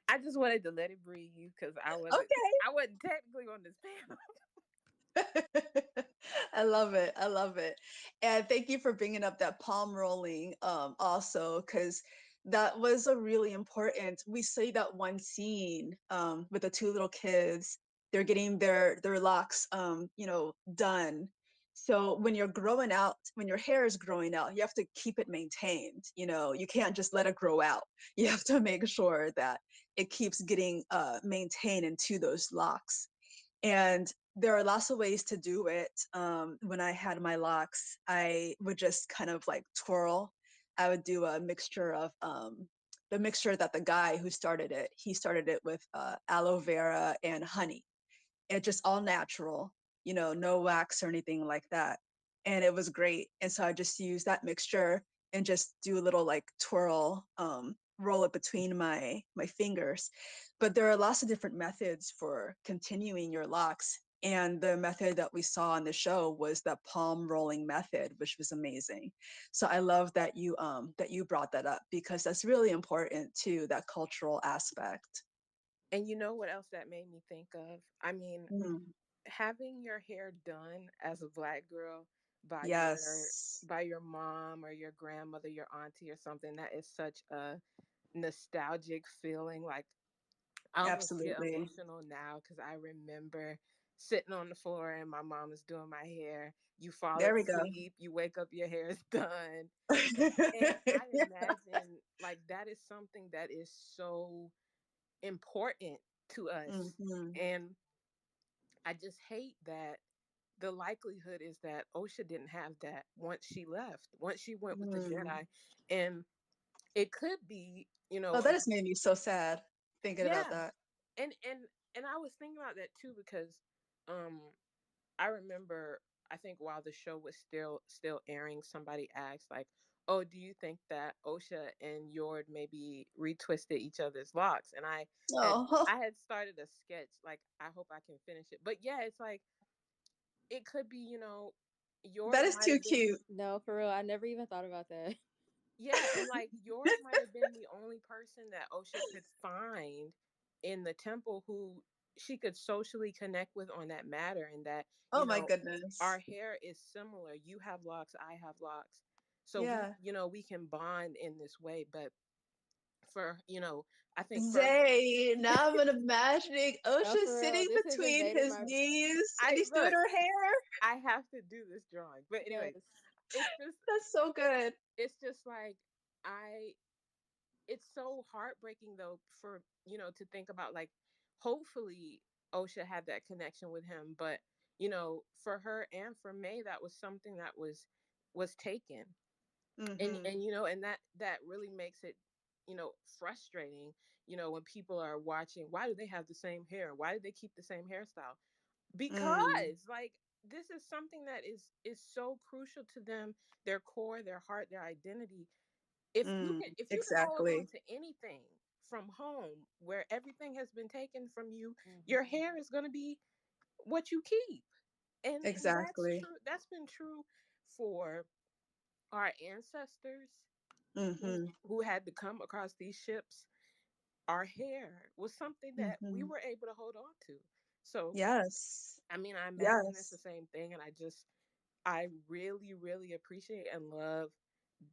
I just wanted to let it breathe because Okay. I wasn't technically on this panel. I love it. I love it. And thank you for bringing up that palm rolling also, because that was a really important. We see that one scene with the two little kids. They're getting their locks done. So when you're growing out, when your hair is growing out, you have to keep it maintained. You can't just let it grow out. You have to make sure that it keeps getting maintained into those locks. And there are lots of ways to do it. When I had my locks, I would just kind of like twirl. I would do a mixture of the mixture that the guy who started it, he started it with aloe vera and honey. It just all natural, no wax or anything like that. And it was great. And so I just use that mixture and just do a little like twirl, roll it between my fingers. But there are lots of different methods for continuing your locks. And the method that we saw on the show was the palm rolling method, which was amazing. So I love that you brought that up because that's really important too, that cultural aspect. And you know what else that made me think of? I mean, Mm. having your hair done as a Black girl by your Yes. by your mom or your grandmother, your auntie or something, that is such a nostalgic feeling. Like, I almost get Absolutely. emotional now because I remember sitting on the floor and my mom is doing my hair. You fall There we go. asleep, you wake up, your hair is done. And I imagine like that is something that is so important to us. Mhm. And I just hate that the likelihood is that Osha didn't have that once she left, once she went with the Mm. Jedi. And it could be, Oh, that just made me so sad thinking about yeah. that. And I was thinking about that too because um I remember, I think while the show was still airing, somebody asked like, "Oh, do you think that Osha and Yord maybe retwisted each other's locks?" And had Oh, I had started a sketch. Like, I hope I can finish it. But yeah, it's like it could be, that Yord is might too have been. cute. No, for real. I never even thought about that. Yeah, and like Yord might have been the only person that Osha could find in the temple who she could socially connect with on that matter, and that, Oh my goodness. our hair is similar. You have locks, I have locks. So Yeah. we can bond in this way. But for, I think for Zay, now I'm imagining No, Osha for real. sitting This has between invaded his my. knees and I he's doing look, her hair. I have to do this drawing. But Yes. anyway, it's just That's so good. like I it's so heartbreaking though, for to think about, like, hopefully Osha had that connection with him, but for her and for May, that was something that was taken. Mm-hmm. And that really makes it frustrating, when people are watching. Why do they have the same hair? Why do they keep the same hairstyle? Mm. Because, like, this is something that is so crucial to them, their core, their heart, their identity. Mm. If you can hold on Exactly. to anything from home where everything has been taken from you, your Mhm. hair is going to be what you keep. And that's Exactly. true. That's been true for our ancestors who Mm-hmm. who had to come across these ships. Our hair was something that we Mm-hmm. were able to hold on to. So, Yes. I mean, I imagine it's the Yes. same thing, and I really, really appreciate and love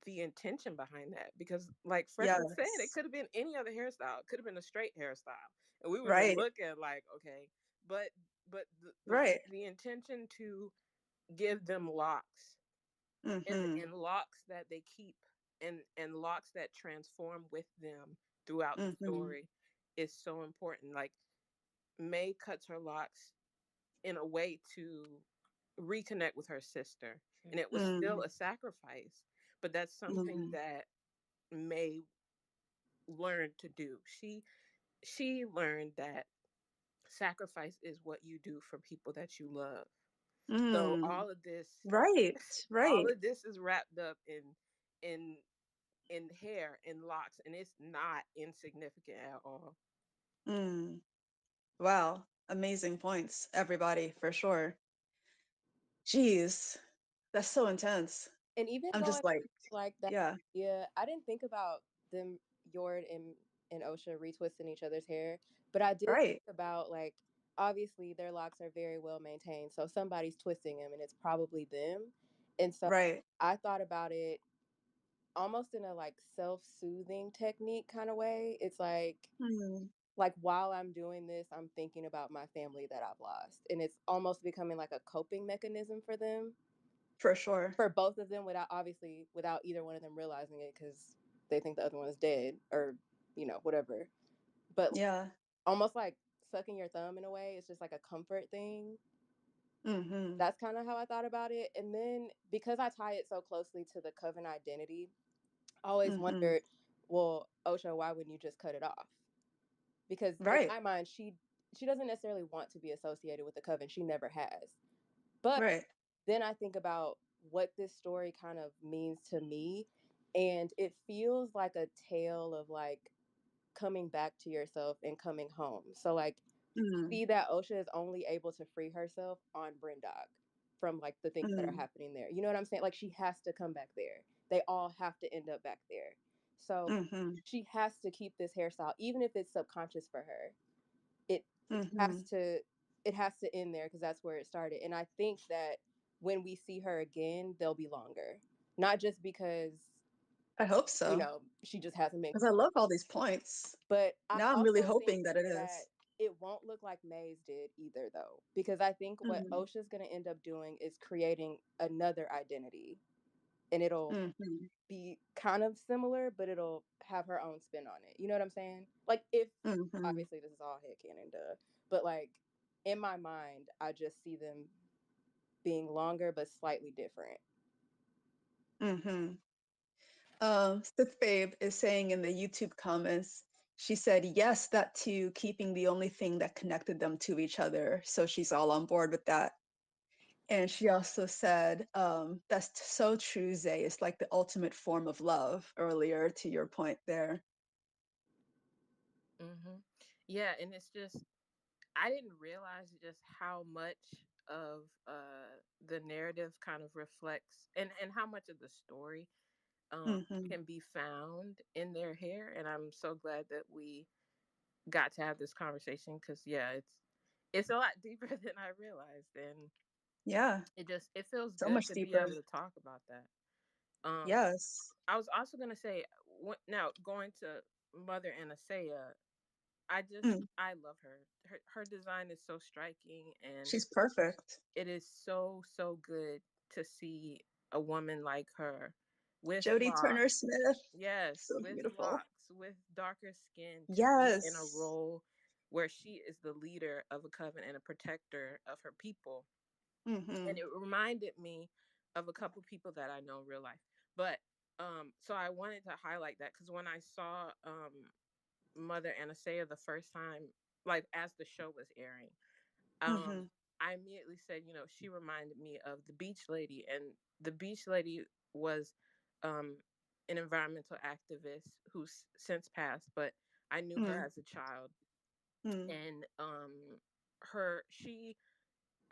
the intention behind that, because, like Freckles said, it Yes. could have been any other hairstyle. It could have been a straight hairstyle, and we would have been Right. looking like, okay. But Right. the intention to give them locks, and Mm-hmm. locks that they keep, and locks that transform with them throughout the Mm-hmm. story is so important. Like, May cuts her locks in a way to reconnect with her sister, and it was still Mm. a sacrifice, but that's something Mm. that May learned to do. She learned that sacrifice is what you do for people that you love. So Mm. all of this Right. all Right. of this is wrapped up in in hair and locks, and it's not insignificant at all. Mm. Wow. Amazing points, everybody, for sure. Jeez. That's so intense. And even I'm going just like, like that, yeah. yeah, I didn't think about them, Yord and Osha retwisting each other's hair, but I did Right. think about like obviously their locks are very well maintained, so somebody's twisting them, and it's probably them. And so Right. I thought about it almost in a like self-soothing technique kind of way. It's Mm. like while I'm doing this, I'm thinking about my family that I've lost, and it's almost becoming like a coping mechanism for them, For sure. for both of them, without obviously without either one of them realizing it because they think the other one is dead or whatever. But Yeah. almost like sucking your thumb in a way. It's just like a comfort thing. Mm-hmm. That's kind of how I thought about it. And then because I tie it so closely to the coven identity, I always Mm-hmm. wondered, well, Osha, why wouldn't you just cut it off? Because in Right. my mind, she doesn't necessarily want to be associated with the coven. She never has. But Right. then I think about what this story kind of means to me, and it feels like a tale of like coming back to yourself and coming home. So like Mm. see that Osha is only able to free herself on Brindog from like the things that are Mm. happening there. You know what I'm saying? Like she has to come back there. They all have to end up back there. So Mm-hmm. she has to keep this hairstyle, even if it's subconscious for her. It has Mm-hmm. to it has to end there because that's where it started. And I think that when we see her again, they'll be longer. Not just because, I hope so. she just hasn't been, Because I love all these points. but I Now I'm really also think hoping that it that is. it won't look like Maze did either though. Because I think what Mm. Osha's gonna end up doing is creating another identity. And it'll Mm-hmm. be kind of similar, but it'll have her own spin on it. You know what I'm saying? Like if Mm-hmm. obviously this is all headcanon, duh. But like in my mind, I just see them being longer but slightly different. Mm-hmm. Sith Babe is saying in the YouTube comments, she said, yes, that too, keeping the only thing that connected them to each other. So she's all on board with that. And she also said, that's so true, Zay. It's like the ultimate form of love, earlier to your point there. Yeah, and it's just I didn't realize just how much of the narrative kind of reflects and how much of the story Hmm. can be found in their hair. And I'm so glad that we got to have this conversation because yeah, it's a lot deeper than I realized, and Yeah, it feels so good much to be deeper. able to talk about that. Um, Yes. I was also gonna say now going to Mother Anastasia, Mm, I love her. Her design is so striking, and she's perfect. it is so good to see a woman like her with Jodie locks. Turner Smith. Yes, So with beautiful. locks, with darker skin, to be in a Yes. role where she is the leader of a coven and a protector of her people. And Hmm. it reminded me of a couple people that I know in real life. But so I wanted to highlight that because when I saw Mother Anastasia the first time, like as the show was airing, um, Hmm. I immediately said, you know, she reminded me of the Beach Lady, and the Beach Lady was um, an environmental activist who's since passed, but I knew her Mm, as a child, mm. and her she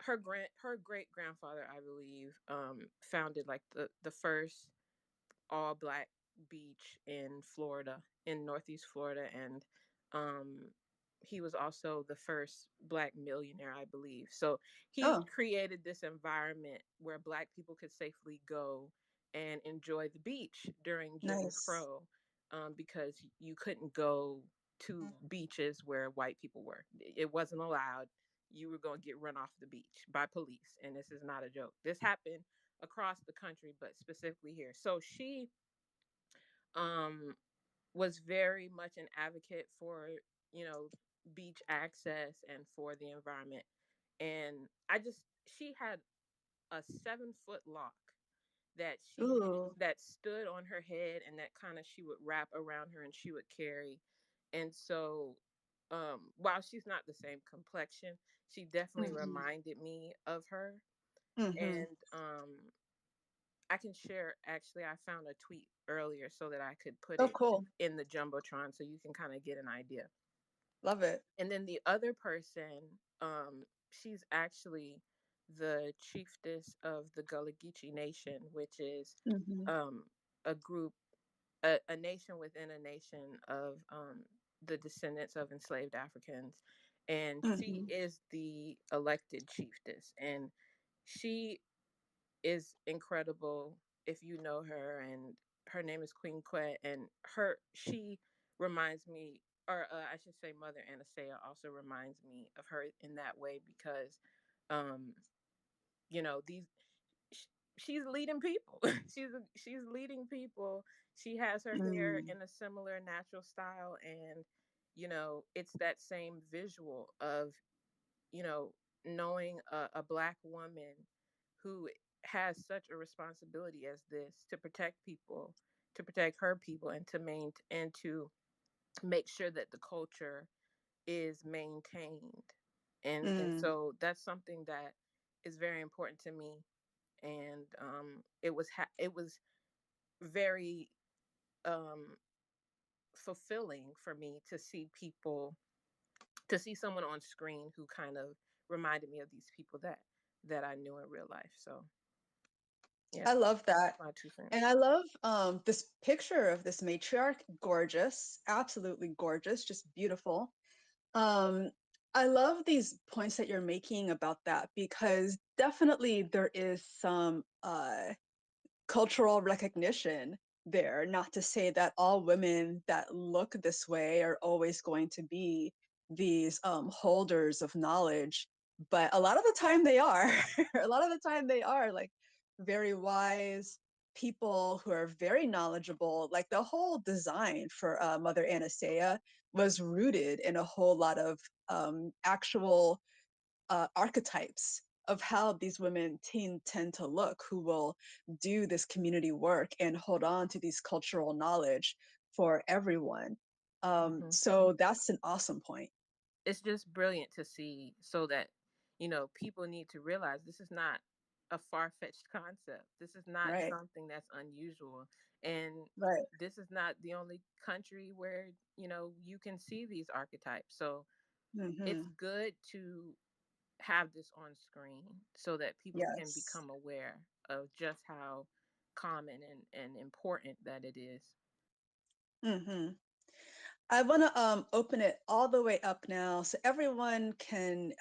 her great grandfather, I believe, founded like the first all black beach in Florida, in Northeast Florida, and um, he was also the first black millionaire, I believe. So he Oh, created this environment where black people could safely go and enjoy the beach during Jim nice. Crow, because you couldn't go to beaches where white people were. It wasn't allowed. You were going to get run off the beach by police, and this is not a joke. This happened across the country, but specifically here. So she um was very much an advocate for, you know, beach access and for the environment. And she had a 7 foot lock Ooh. that stood on her head, and that kind of she would wrap around her and she would carry. And so while she's not the same complexion, she definitely Hmm. reminded me of her. Hmm. And I can share, actually, I found a tweet earlier so that I could put Oh, it cool. in the Jumbotron so you can kind of get an idea. Love it. And then the other person, she's actually the chiefess of the Gullah Geechee Nation, which is Hmm. um, a group, a nation within a nation of the descendants of enslaved Africans. And she Hmm. is the elected chiefess. And she is incredible if you know her, and her name is Queen Quet, and she reminds me, or I should say Mother Anastasia also reminds me of her in that way because um you know she's leading people. She's leading people. She has her hair Mm. in a similar natural style, and you know it's that same visual of, you know, knowing a black woman who has such a responsibility as this to protect people, to protect her people, and to make sure that the culture is maintained. And Mm. so that's something that is very important to me. And it was very um fulfilling for me to see someone on screen who kind of reminded me of these people that I knew in real life. So yeah, I love that. my 2 cents. And I love this picture of this matriarch. Gorgeous. Absolutely gorgeous. Just beautiful. Um, I love these points that you're making about that because definitely there is some cultural recognition there. Not to say that all women that look this way are always going to be these holders of knowledge, but a lot of the time they are. A lot of the time they are like very wise people who are very knowledgeable. Like the whole design for Mother Anastasia was rooted in a whole lot of actual archetypes of how these women tend to look, who will do this community work and hold on to these cultural knowledge for everyone. Hmm. So that's an awesome point. It's just brilliant to see, so that, you know, people need to realize this is not a far-fetched concept. This is not Right. something that's unusual. And Right. this is not the only country where, you can see these archetypes. So it's Mm-hmm. good to have this on screen so that people can Yes. become aware of just how common and important that it is. Mm-hmm. I want to open it all the way up now so everyone can,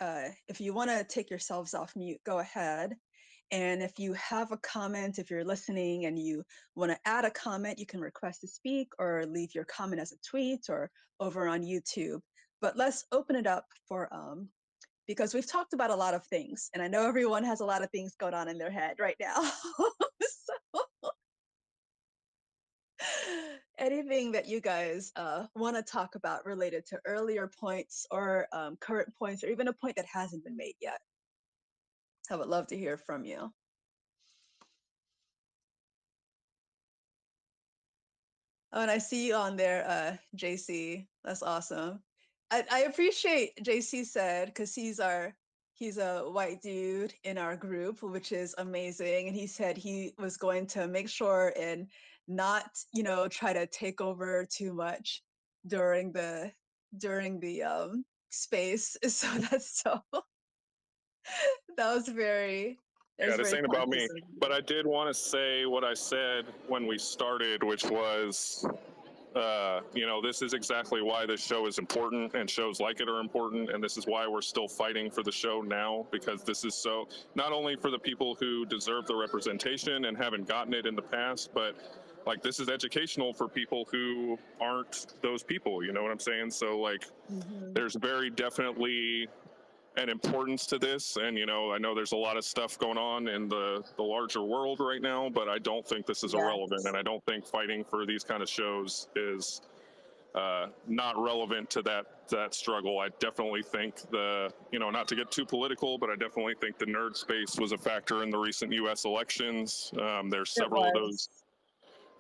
if you want to take yourselves off mute, go ahead. And if you have a comment, if you're listening and you want to add a comment, you can request to speak or leave your comment as a tweet or over on YouTube. But let's open it up for, because we've talked about a lot of things and I know everyone has a lot of things going on in their head right now. So anything that you guys want to talk about related to earlier points or current points or even a point that hasn't been made yet. I would love to hear from you. Oh, and I see you on there, JC. That's awesome. I appreciate JC said because he's a white dude in our group, which is amazing. And he said he was going to make sure and not, try to take over too much during the space. So that's so that was Yeah, this very ain't about me. conscious of But you. I did want to say what I said when we started, which was, this is exactly why this show is important and shows like it are important. And this is why we're still fighting for the show now, because this is so not only for the people who deserve the representation and haven't gotten it in the past, but like this is educational for people who aren't those people. You know what I'm saying? So like, Mhm. there's very definitely an importance to this, and I know there's a lot of stuff going on in the larger world right now, but I don't think this is irrelevant, Yes, and I don't think fighting for these kind of shows is not relevant to that struggle. I definitely think not to get too political, but I definitely think the nerd space was a factor in the recent U.S. elections. There's it several of those was.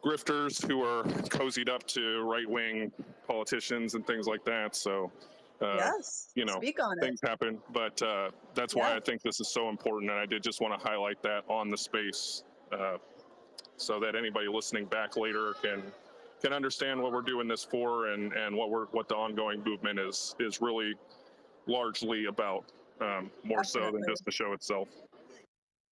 grifters who are cozied up to right-wing politicians and things like that. So, uh, Yes, you know, speak on it. things happen. But that's why Yes. I think this is so important. And I did just want to highlight that on the space so that anybody listening back later can understand what we're doing this for and what the ongoing movement is really largely about, more so than Definitely. just the show itself.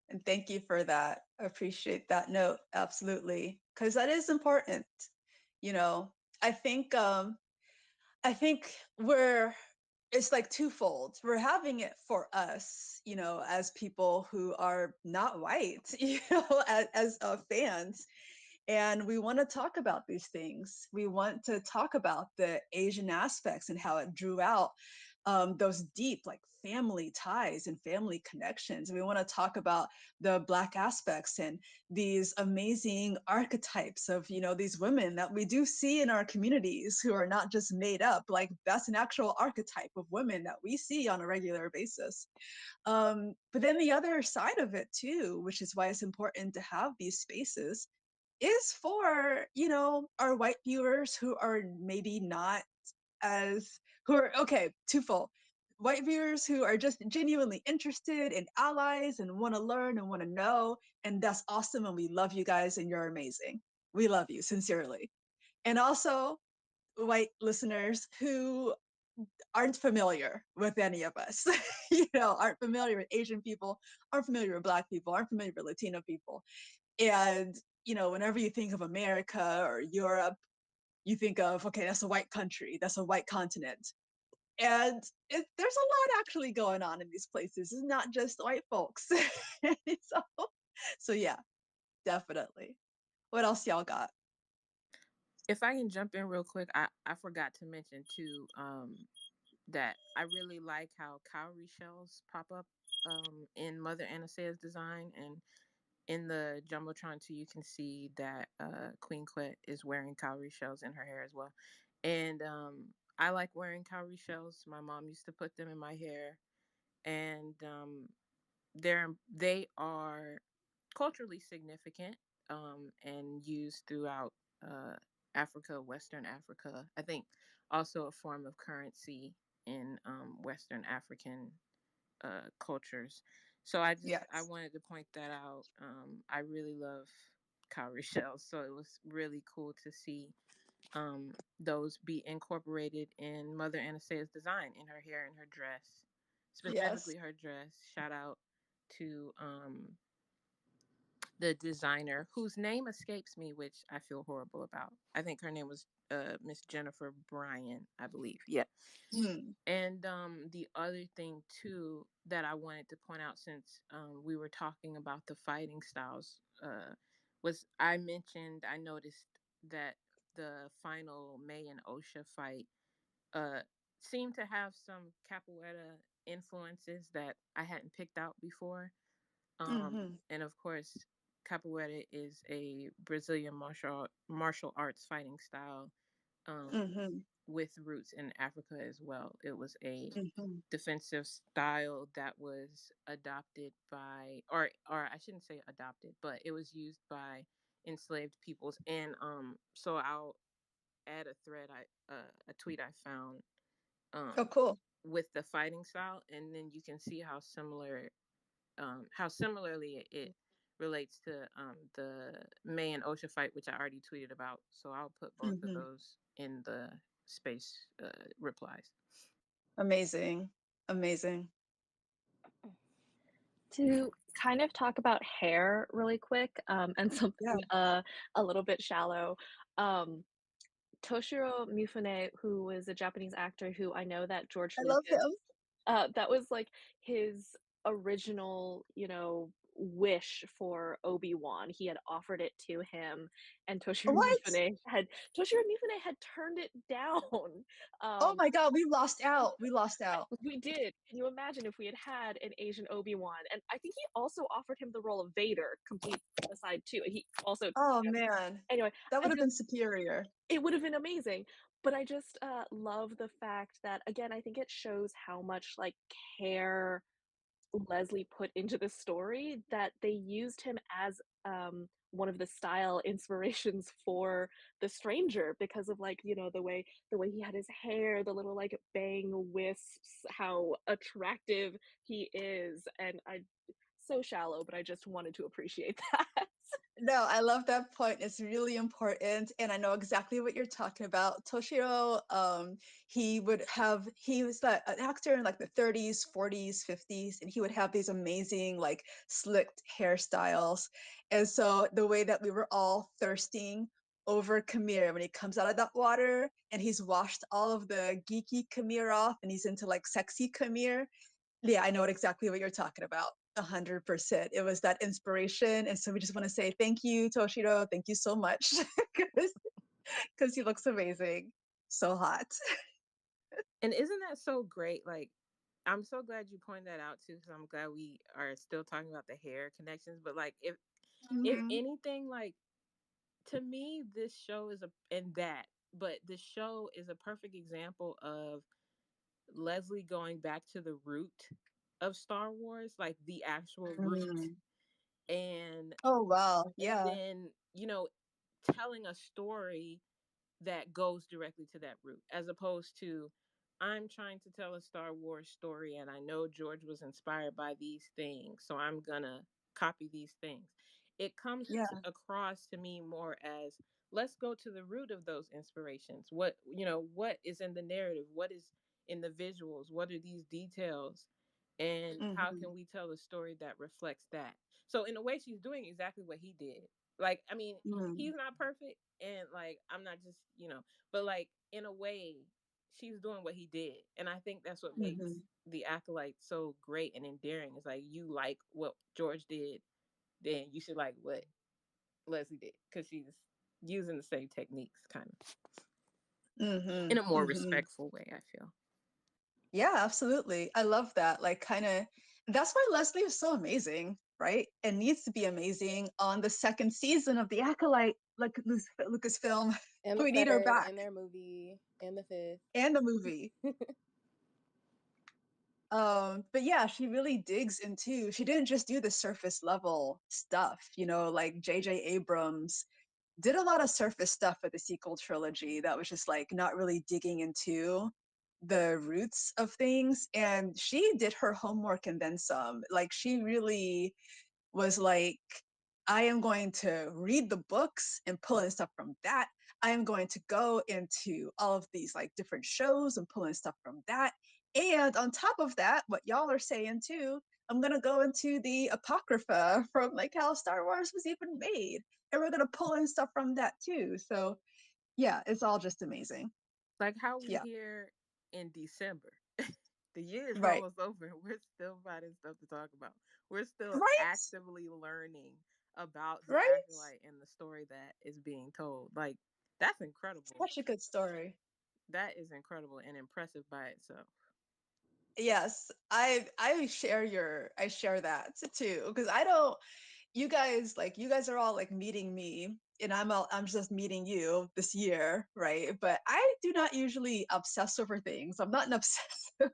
And thank you for that. I appreciate that note. Absolutely. Because that is important. You know, I think I think it's like twofold. We're having it for us, as people who are not white, as fans. And we want to talk about these things. We want to talk about the Asian aspects and how it drew out those deep, like family ties and family connections. We want to talk about the Black aspects and these amazing archetypes of, these women that we do see in our communities who are not just made up. Like that's an actual archetype of women that we see on a regular basis. But then the other side of it too, which is why it's important to have these spaces is for our white viewers who are maybe not as who are okay twofold white viewers who are just genuinely interested in allies and want to learn and want to know, and that's awesome and we love you guys and you're amazing. We love you sincerely. And also white listeners who aren't familiar with any of us, aren't familiar with Asian people, aren't familiar with Black people, aren't familiar with Latino people. And, whenever you think of America or Europe, you think of, okay, that's a white country, that's a white continent. And there's a lot actually going on in these places. It's not just white folks. so yeah, definitely. What else y'all got? If I can jump in real quick, I forgot to mention too, that I really like how cowrie shells pop up in Mother Anastaea's design, and in the jumbotron too, you can see that Queen Quet is wearing cowrie shells in her hair as well. And I like wearing cowrie shells. My mom used to put them in my hair, and they are culturally significant and used throughout uh, Africa, Western Africa. I think also a form of currency in Western African cultures. So I Yes. wanted to point that out. I really love cowrie shells, so it was really cool to see those be incorporated in Mother Anastasia's design in her hair and her dress, Yes. specifically her dress. Shout out to the designer whose name escapes me, which I feel horrible about. I think her name was Miss Jennifer Bryan, I believe. Yeah. Hmm. And the other thing too that I wanted to point out, since we were talking about the fighting styles, was I noticed that the final May and Osha fight uh, seemed to have some capoeira influences that I hadn't picked out before. Mm-hmm. And of course, capoeira is a Brazilian martial arts fighting style, um, Mm-hmm. with roots in Africa as well. It was a Mm-hmm. defensive style that was adopted by, or I shouldn't say adopted, but it was used by enslaved peoples. And so I'll add a thread, a tweet I found, Oh, um, cool. with the fighting style, and then you can see how similarly it relates to the May and Osha fight, which I already tweeted about. So I'll put both of Mm-hmm. those in the space replies. Amazing. Amazing. To kind of talk about hair really quick, and Yeah. something a little bit shallow. Um, Toshiro Mifune, who was a Japanese actor who I know that George I love Lucas, him. that was like his original, wish for Obi-Wan. He had offered it to him, and What? Toshiro Mifune had turned it down. Oh Um, my God, we lost out. We lost out. we did. Can you imagine if we had had an Asian Obi-Wan? And I think he also offered him the role of Vader, complete aside too. He also, Oh man, anyway, that I would have been just superior. it would have been amazing. But I just love the fact that, again, I think it shows how much like care Leslie put into the story, that they used him as one of the style inspirations for the stranger, because of like, the way he had his hair, the little like bang wisps, how attractive he is. And I so shallow, but I just wanted to appreciate that. No, I love that point. It's really important, and I know exactly what you're talking about. Toshiro, he was an actor in like the 30s, 40s, 50s, and he would have these amazing like slicked hairstyles. And so the way that we were all thirsting over Kamir when he comes out of that water and he's washed all of the geeky Kamir off and he's into like sexy Kamir. Yeah, I know exactly what you're talking about. 100%. It was that inspiration. And so we just want to say thank you, Toshiro. Thank you so much. Because he looks amazing. So hot. And isn't that so great? Like, I'm so glad you pointed that out too, because I'm glad we are still talking about the hair connections. But like, if Hmm. anything, like, to me, this show is but the show is a perfect example of Leslie going back to the root of Star Wars, like the actual root, Mm. and Oh, wow. and Yeah. then telling a story that goes directly to that root, as opposed to, I'm trying to tell a Star Wars story and I know George was inspired by these things, so I'm gonna copy these things. It comes Yeah. across to me more as, let's go to the root of those inspirations. What is in the narrative? What is in the visuals? What are these details? And how Hmm. can we tell a story that reflects that? So in a way, she's doing exactly what he did. Like, I mean, Mm. he's not perfect, and like, I'm not just, but like, in a way, she's doing what he did. And I think that's what makes Hmm. the Acolyte so great and endearing. Is like, you like what George did, then you should like what Leslie did, because she's using the same techniques, kind of Hmm. in a more Hmm. respectful way, I feel. Yeah, absolutely. I love that. Like, kind of, that's why Leslie is so amazing, right? And needs to be amazing on the second season of The Acolyte, like Lucasfilm. And the We need her third, back and their movie, and the fifth. and the movie. But yeah, she really digs into, she didn't just do the surface level stuff, like J.J. Abrams did a lot of surface stuff with the sequel trilogy that was just like not really digging into the roots of things, and she did her homework and then some. Like she really was like, I am going to read the books and pull in stuff from that. I am going to go into all of these like different shows and pull in stuff from that. And on top of that, what y'all are saying too, I'm gonna go into the Apocrypha from like how Star Wars was even made. And we're gonna pull in stuff from that too. So yeah, it's all just amazing. Like how we Yeah. here in December. The year is Right. almost over and we're still finding stuff to talk about. We're still Right? actively learning about the Right? acolyte and the story that is being told. Like that's incredible. Such a good story. That is incredible and impressive by itself. Yes, I share that too because I don't, you guys are all like meeting me and I'm just meeting you this year, right? But I do not usually obsess over things. I'm not an obsessive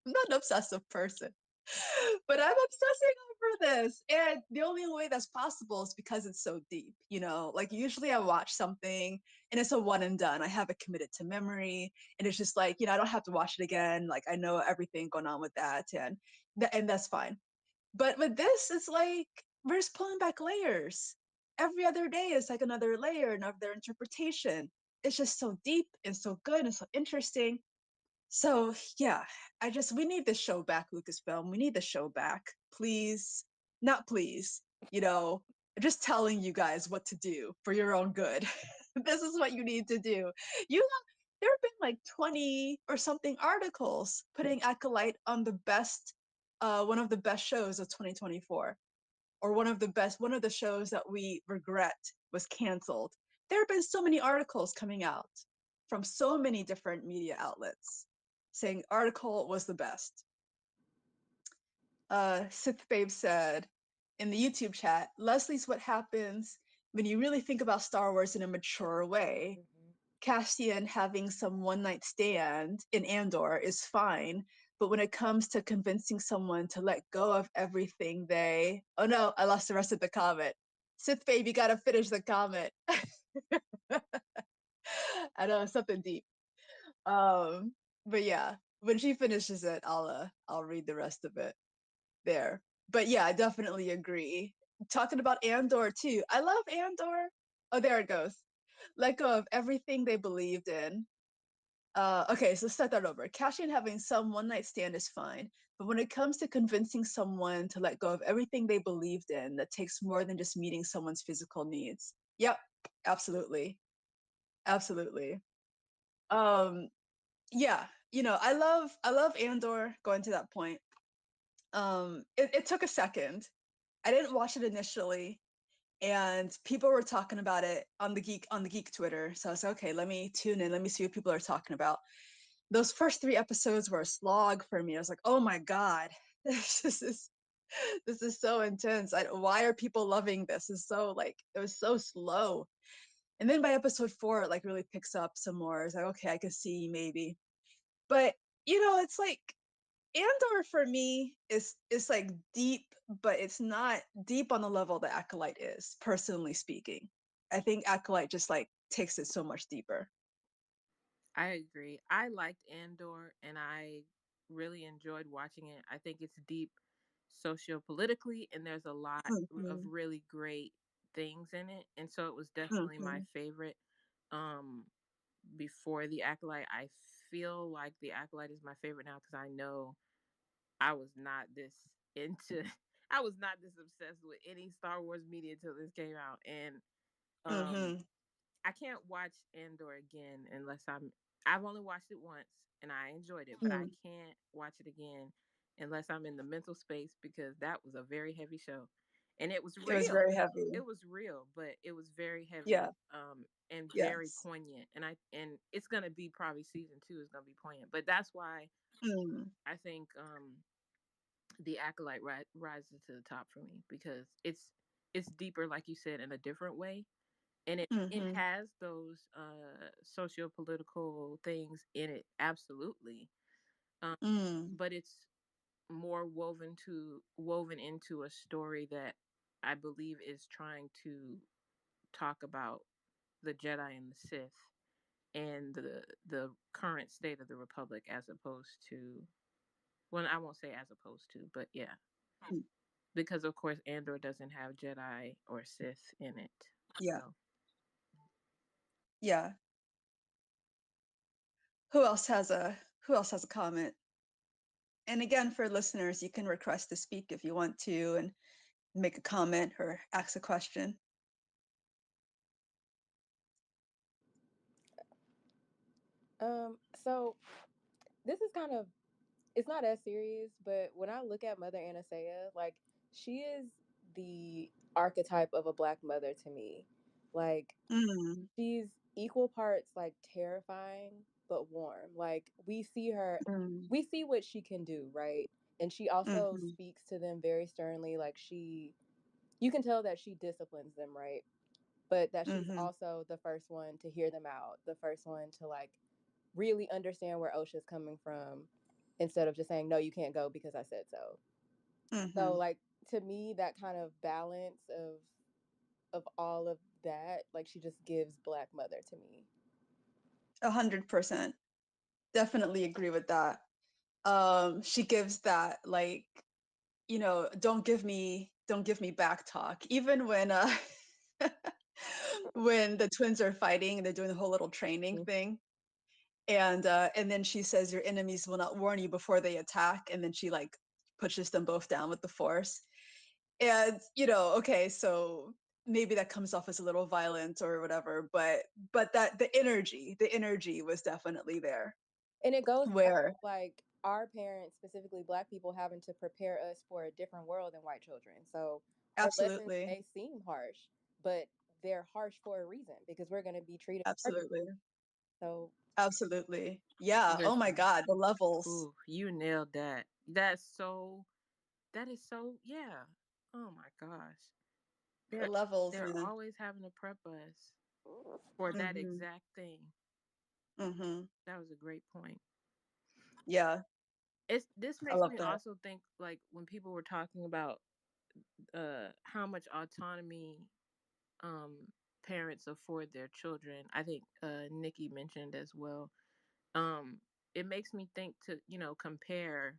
I'm not an obsessive person. But I'm obsessing over this. And the only way that's possible is because it's so deep, you know? Like usually I watch something and it's a one and done. I have it committed to memory and it's just like, I don't have to watch it again. Like I know everything going on with that and that's fine. But with this, it's like we're just pulling back layers. Every other day is like another layer, another interpretation. It's just so deep and so good and so interesting. So yeah, we need this show back, Lucasfilm. We need the show back. Please. Not please, I'm just telling you guys what to do for your own good. This is what you need to do. There have been like 20 or something articles putting Acolyte on the best, one of the best shows of 2024, or one of the shows that we regret was canceled. There have been so many articles coming out from so many different media outlets saying article was the best. Sith Babe said in the YouTube chat, Leslie's what happens when you really think about Star Wars in a mature way. Mm-hmm. Castian having some one night stand in Andor is fine, but when it comes to convincing someone to let go of everything oh no, I lost the rest of the comment. Sith Babe, you gotta finish the comment. I know, something deep. Um, but yeah, when she finishes it, I'll read the rest of it there. But yeah, I definitely agree. Talking about Andor too. I love Andor. Oh, there it goes. Let go of everything they believed in. Okay, so start that over. Cassian having some one night stand is fine, but when it comes to convincing someone to let go of everything they believed in, that takes more than just meeting someone's physical needs. Yep, absolutely, absolutely. Um, yeah, I love Andor. Going to that point, it took a second. I didn't watch it initially, and people were talking about it on the geek Twitter. So I was like, okay, let me tune in. Let me see what people are talking about. Those first 3 episodes were a slog for me. I was like, oh my god, this is this is so intense. Why are people loving this? It's so like it was so slow. And then by episode 4, it like really picks up some more. It's like, okay, I can see maybe. But it's like Andor for me is like deep, but it's not deep on the level that Acolyte is, personally speaking. I think Acolyte just like takes it so much deeper. I agree. I liked Andor and I really enjoyed watching it. I think it's deep sociopolitically and there's a lot of Mm-hmm. really great things in it. And so it was definitely my Mm-hmm. favorite um before the Acolyte. I feel like the Acolyte is my favorite now because I know I was not this into I was not this obsessed with any Star Wars media until this came out. And um Mm-hmm. I can't watch Andor again unless I've only watched it once and I enjoyed it, but I Mm. can't watch it again unless I'm in the mental space because that was a very heavy show. And it was It was real. very heavy. It was real, but it was very Yeah. heavy and very Yes. poignant. And it's going to be probably season 2 is going to be poignant. But that's why Mm. I think the Acolyte rises to the top for me because it's deeper like you said in a different way and it Mm-hmm. has those socio-political things in it absolutely um, Mm. but it's more woven into a story that I believe is trying to talk about the Jedi and the Sith and the current state of the Republic, as opposed to, well, I won't say as opposed to, but yeah, Mm, because of course Andor doesn't have Jedi or Sith in it. yeah, So yeah. Who else has a comment? And again, for listeners, you can request to speak if you want to and make a comment or ask a question. So this is kind of, it's not as serious, but when I look at Mother Anastasia, like she is the archetype of a black mother to me. Like Mm, she's equal parts like terrifying but warm. Like mm, we see what she can do, right? And she also mm-hmm, speaks to them very sternly. Like you can tell that she disciplines them, right? But that she's mm-hmm, also the first one to hear them out, the first one to like really understand where OSHA's coming from instead of just saying, no, you can't go because I said so. So, mm-hmm. like, to me, that kind of balance of all of that, like, she just gives Black Mother to me. 100%. Definitely agree with that. She gives that, like, don't give me back talk. Even when when the twins are fighting and they're doing the whole little training Mhm. thing, and then she says your enemies will not warn you before they attack, and then she like pushes them both down with the force. And okay, so maybe that comes off as a little violent or whatever, but that the energy was definitely there. And it goes back Where to, like, our parents, specifically Black people, having to prepare us for a different world than white children. So, our lessons absolutely, may seem harsh, but they're harsh for a reason because we're going to be treated harder. absolutely, So, absolutely, yeah. Oh my listen, God, the levels, ooh, you nailed that. That is so, yeah. Oh my gosh. the They're levels, they're man. always having to prep us for that Mhm, exact thing. mhm. That was a great point. Yeah, This I makes love me that. also think, like, when people were talking about how much autonomy um parents afford their children. I think Nikki mentioned as well. Um it makes me think to, compare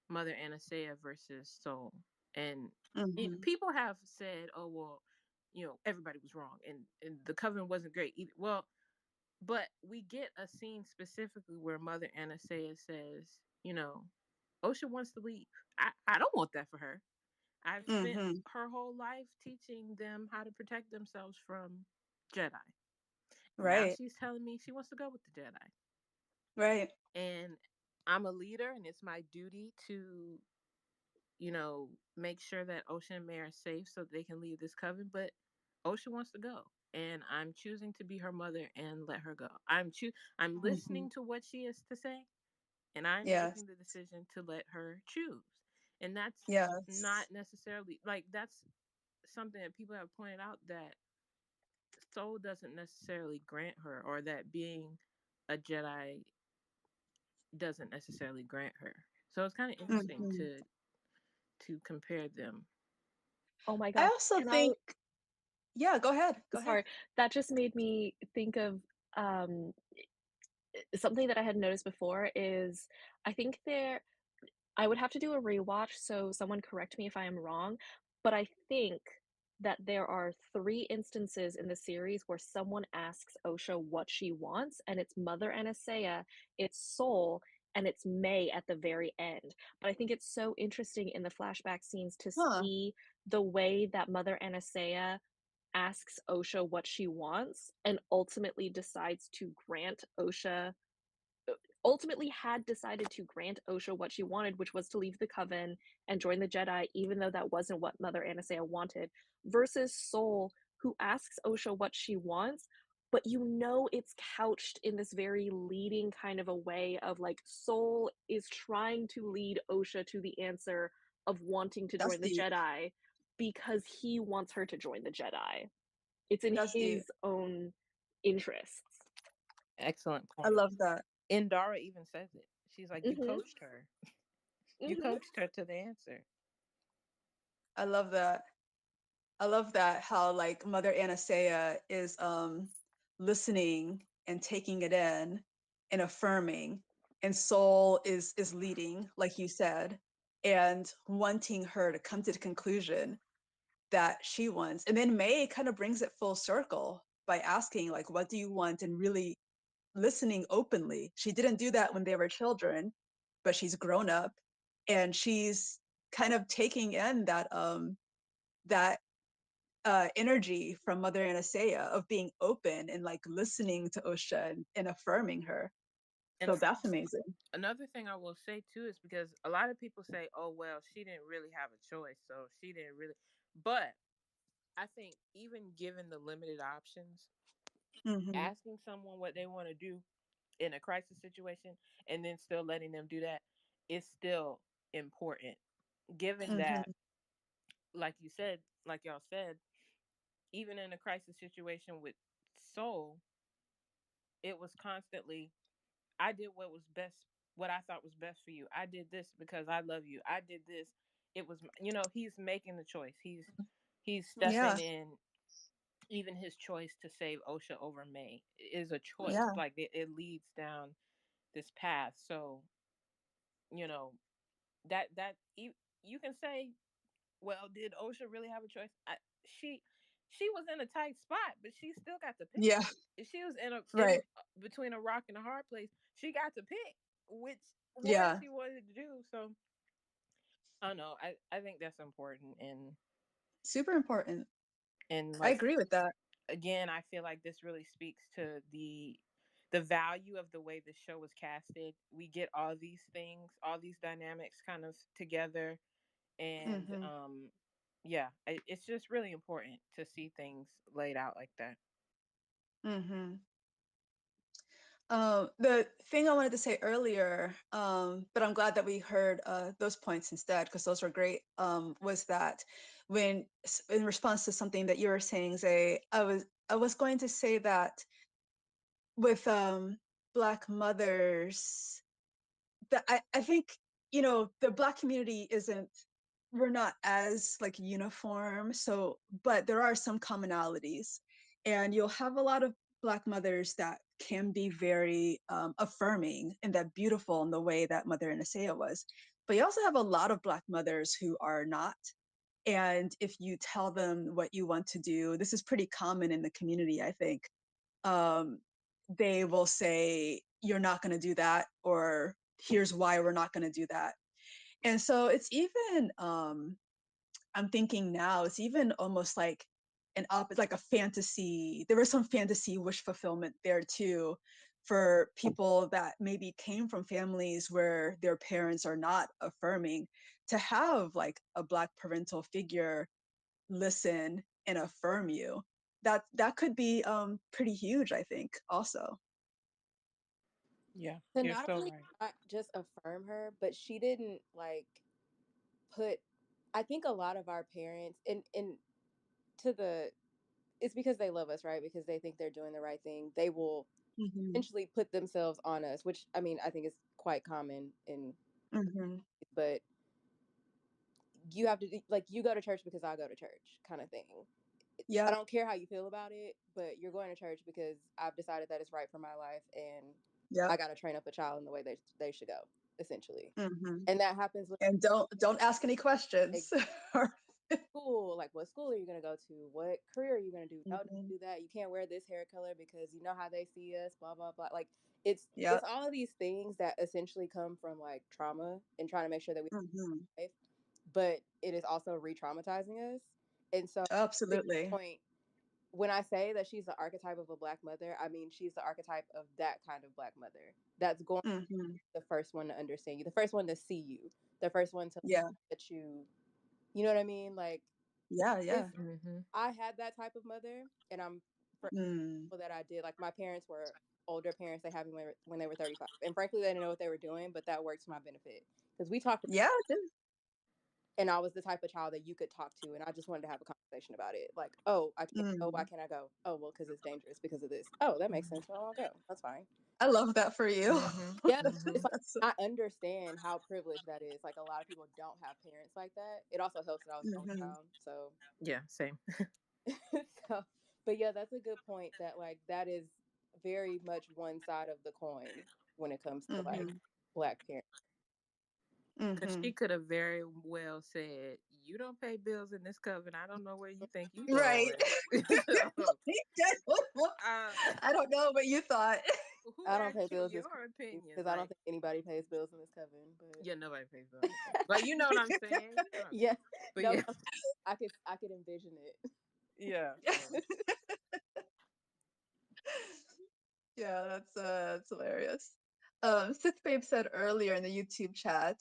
Mother Anastasia versus Soul. And Mhm, people have said, "Oh well, everybody was wrong, and the coven wasn't great either." Well, but we get a scene specifically where Mother Anastasia says, Osha wants to leave. I don't want that for her. I've spent mhm. her whole life teaching them how to protect themselves from Jedi. And now Right, she's telling me she wants to go with the Jedi. right. And I'm a leader, and it's my duty to, make sure that Osha and May are safe so that they can leave this coven. But Osha wants to go. And I'm choosing to be her mother and let her go. I'm Mhm. listening to what she has to say, and I'm Yes, making the decision to let her choose. And that's not yes. necessarily, like, that's something that people have pointed out, that Soul doesn't necessarily grant her, or that being a Jedi doesn't necessarily grant her. So it's kind of interesting Mhm. to compare them. Oh my I gosh. also Can I think, yeah, go ahead, go ahead. sorry, that just made me think of um something that I had noticed before is I think I would have to do a rewatch, so someone correct me if I am wrong, but I think that there are 3 instances in the series where someone asks Osha what she wants, and it's Mother Anastasia, it's Soul, and it's May at the very end. But I think it's so interesting in the flashback scenes to Huh, see the way that Mother Anastasia asks Osha what she wants and ultimately decides to grant Osha ultimately had decided to grant Osha what she wanted, which was to leave the coven and join the Jedi, even though that wasn't what Mother Anastasia wanted, versus Soul, who asks Osha what she wants, but it's couched in this very leading kind of a way of like Soul is trying to lead Osha to the answer of wanting to that's join the deep. Jedi because he wants her to join the Jedi. It's in That's deep. his own interests. Excellent I point. love that. Indara even says it. She's like, "You Mhm. coached her. You Mhm. coached her to the answer." I love that. I love that how like Mother Anastasia is listening and taking it in and affirming, and Soul is leading, like you said, and wanting her to come to the conclusion that she wants. And then May kind of brings it full circle by asking, like, what do you want? And really listening openly. She didn't do that when they were children, but she's grown up and she's kind of taking in that energy from Mother Anastasia of being open and like listening to Osha and affirming her. And So that's amazing. another thing I will say too is because a lot of people say, "Oh well, she didn't really have a choice, so she didn't really." But I think even given the limited options, Mm-hmm. asking someone what they want to do in a crisis situation and then still letting them do that is still important. Given that, Mm-hmm. like you said, like y'all said, even in a crisis situation with Soul, it was constantly, I did what was best, what I thought was best for you. I did this because I love you. I did this. It was, he's making the choice. He's Yeah. stepping in. Even his choice to save Osha over May is a choice. Yeah. Like it leads down this path. So you know that you can say, well, did Osha really have a choice? She she was in a tight spot, but she still got to pick. Yeah. If she was in Right. between a rock and a hard place, she got to pick which one Yeah. she wanted to do. So I don't know. I think that's important, Super important. and I like agree with that. again, I feel like this really speaks to the value of the way the show was casted. We get all these things, all these dynamics kind of together, and Mm-hmm. yeah, it's just really important to see things laid out like that. Mm-hmm. The thing I wanted to say earlier, but I'm glad that we heard those points instead, because those were great, was that when, in response to something that you were saying, Zay, I was going to say that with Black mothers, that I think, the Black community isn't, we're not as like uniform, so, but there are some commonalities, and you'll have a lot of Black mothers that can be very affirming and that beautiful in the way that Mother Anastasia was, but you also have a lot of Black mothers who are not. And if you tell them what you want to do, this is pretty common in the community, I think, um, they will say, you're not going to do that, or here's why we're not going to do that. And so it's even, I'm thinking now, it's even almost like like a fantasy. There was some fantasy wish fulfillment there too, for people that maybe came from families where their parents are not affirming, to have like a Black parental figure listen and affirm you. That could be pretty huge, I think, also. Yeah, To you're not so only right. not just affirm her, but she didn't like put. I think a lot of our parents, and to the, it's because they love us, right? Because they think they're doing the right thing. They will Hmm. essentially put themselves on us, which I mean, I think is quite common in, Hmm. but you have to, like, you go to church because I go to church kind of thing. I Yep. don't care how you feel about it, but you're going to church because I've decided that it's right for my life, and Yep. I got to train up a child in the way they should go, essentially. Hmm. And that happens with And don't ask any questions. school. Like, what school are you going to go to? What career are you going to do? No, don't Hmm. do that. You can't wear this hair color because you know how they see us. Blah blah blah. Like, it's Yep. all of these things that essentially come from like trauma and trying to make sure that we Hmm. life, but it is also re-traumatizing us. And so, to your Absolutely. point, when I say that she's the archetype of a Black mother, I mean she's the archetype of that kind of Black mother that's going to Hmm. be the first one to understand you, the first one to see you, the first one to Yeah. let you, you know what I mean? Like, Yeah. if Yeah. Hmm. I had that type of mother, and I'm Mm. grateful that I did. Like, my parents were older parents; they had me when they were 35, and frankly, they didn't know what they were doing, but that worked to my benefit because we talked, Yeah. and I was the type of child that you could talk to, and I just wanted to have a conversation about it. Like, oh, I can't go. Why Mm. can't I go? Oh, well, because it's dangerous because of this. Oh, that makes sense. Well, I'll go. That's fine. I love that for you. Hmm. Yeah, Hmm. it's like, That's, I understand how privileged that is. Like, a lot of people don't have parents like that. It also helps that I was the only hmm. child, so Yeah, same. so. But yeah, that's a good point. That like that is very much one side of the coin when it comes to like Black parents. Because she could have very well said, "You don't pay bills in this coven. I don't know where you think you Right. going." I don't know what you thought. Who I don't pay asked you bills your opinion? because I don't think anybody pays bills in this coven. But yeah, nobody pays bills. But you know what I'm saying? yeah, But no, yeah, I could envision it. yeah. Yeah, that's hilarious. Sith Babe said earlier in the YouTube chat,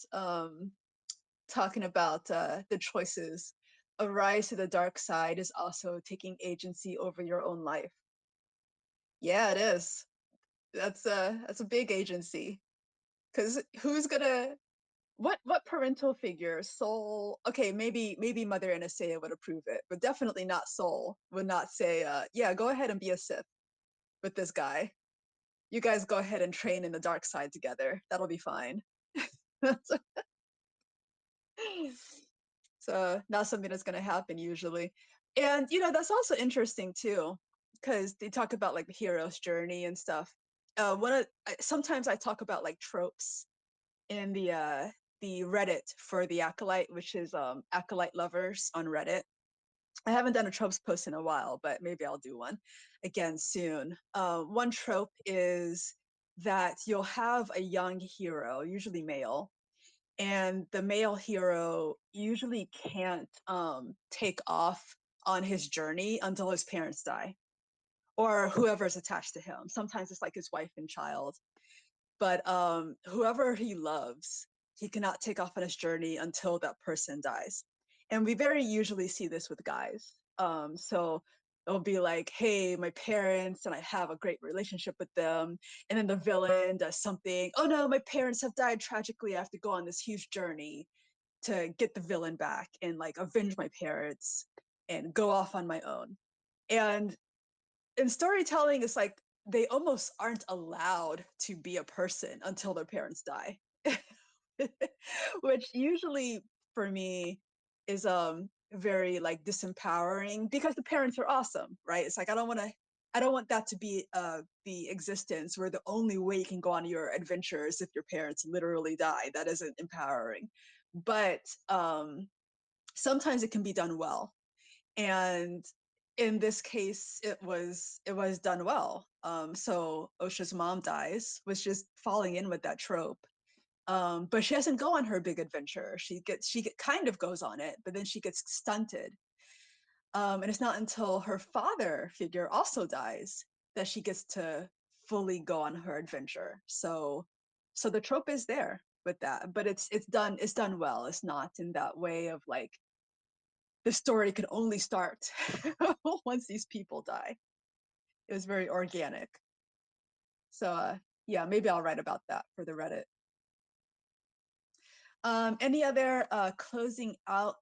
talking about the choices. A rise to the dark side is also taking agency over your own life. Yeah, it is. That's a big agency. Because who's gonna what parental figure, Soul? Okay, maybe Mother Anastasia would approve it, but definitely not Soul. Would not say, yeah, go ahead and be a Sith with this guy. You guys go ahead and train in the dark side together. That'll be fine. So not something that's going to happen usually. And that's also interesting too, because they talk about like the hero's journey and stuff. Sometimes I talk about like tropes in the Reddit for the Acolyte, which is Acolyte lovers on Reddit. I haven't done a tropes post in a while, but maybe I'll do one again soon. One trope is that you'll have a young hero, usually male, and the male hero usually can't take off on his journey until his parents die or whoever's attached to him. Sometimes it's like his wife and child, but whoever he loves, he cannot take off on his journey until that person dies. And we very usually see this with guys. So it'll be like, hey, my parents, and I have a great relationship with them. And then the villain does something. Oh no, my parents have died tragically. I have to go on this huge journey to get the villain back and like avenge my parents and go off on my own. And in storytelling, it's like they almost aren't allowed to be a person until their parents die. Which usually for me is very like disempowering because the parents are awesome, right? It's like I don't want that to be the existence where the only way you can go on your adventures if your parents literally die. That isn't empowering. But sometimes it can be done well. And in this case it was done well. So Osha's mom dies, was just falling in with that trope. But she doesn't go on her big adventure. Kind of goes on it, but then she gets stunted. And it's not until her father figure also dies that she gets to fully go on her adventure. So the trope is there with that, but it's done well. It's not in that way of like the story could only start once these people die. It was very organic. So yeah, maybe I'll write about that for the Reddit. Any other closing out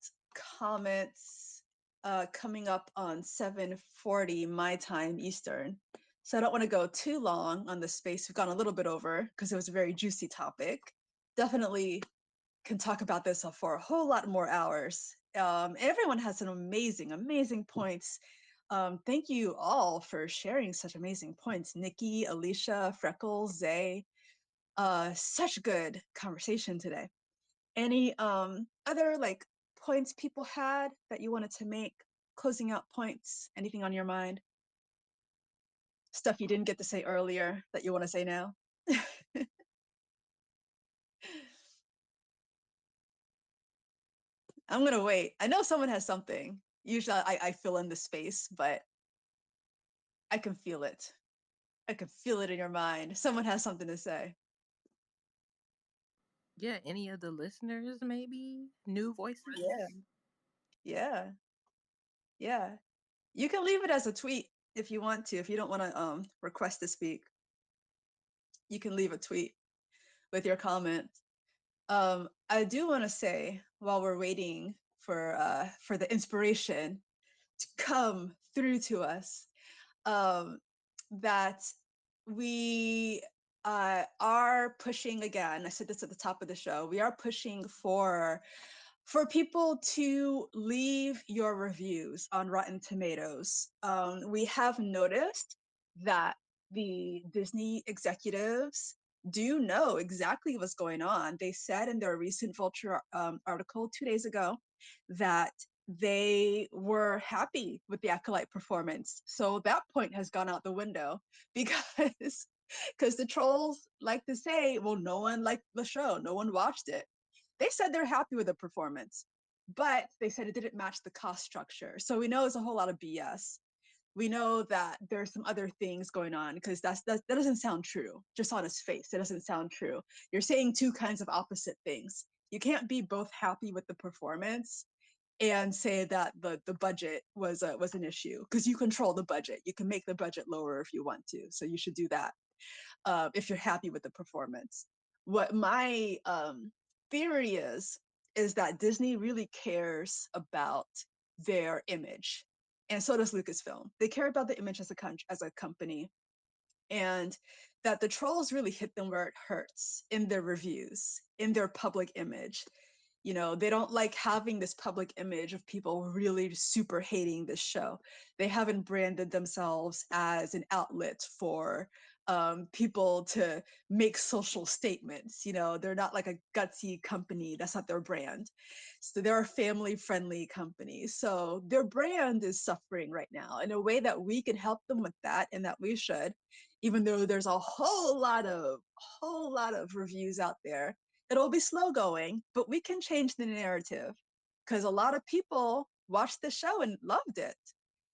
comments coming up on 7:40 my time Eastern? So I don't want to go too long on the space. We've gone a little bit over because it was a very juicy topic. Definitely can talk about this for a whole lot more hours. Everyone has some amazing, amazing points. Thank you all for sharing such amazing points. Nikki, Alicia, Freckles, Zay. Such good conversation today. Any other like points people had that you wanted to make? Closing out points? Anything on your mind? Stuff you didn't get to say earlier that you want to say now? I'm gonna wait. I know someone has something. Usually I fill in the space, but I can feel it. I can feel it in your mind. Someone has something to say. Yeah, any of the listeners, maybe new voices. Yeah. Yeah. Yeah. You can leave it as a tweet if you want to. If you don't want to request to speak, you can leave a tweet with your comment. I do want to say while we're waiting for the inspiration to come through to us, that we are pushing again. I said this at the top of the show. We are pushing for people to leave your reviews on Rotten Tomatoes. We have noticed that the Disney executives do know exactly what's going on. They said in their recent Vulture article 2 days ago that they were happy with the Acolyte performance. So that point has gone out the window because the trolls like to say, well, no one liked the show, no one watched it. They said they're happy with the performance, but they said it didn't match the cost structure. So we know it's a whole lot of BS. We know that there's some other things going on because that doesn't sound true. Just on its face, it doesn't sound true. You're saying two kinds of opposite things. You can't be both happy with the performance and say that the budget was an issue, because you control the budget. You can make the budget lower if you want to. So you should do that if you're happy with the performance. What my theory is that Disney really cares about their image, and so does Lucasfilm. They care about the image as a company, and that the trolls really hit them where it hurts in their reviews, in their public image. You know, they don't like having this public image of people really super hating this show. They haven't branded themselves as an outlet for people to make social statements. You know, they're not like a gutsy company. That's not their brand. So they're a family friendly company. So their brand is suffering right now in a way that we can help them with that, and that we should, even though there's a whole lot of reviews out there. It'll be slow going, but we can change the narrative because a lot of people watched the show and loved it.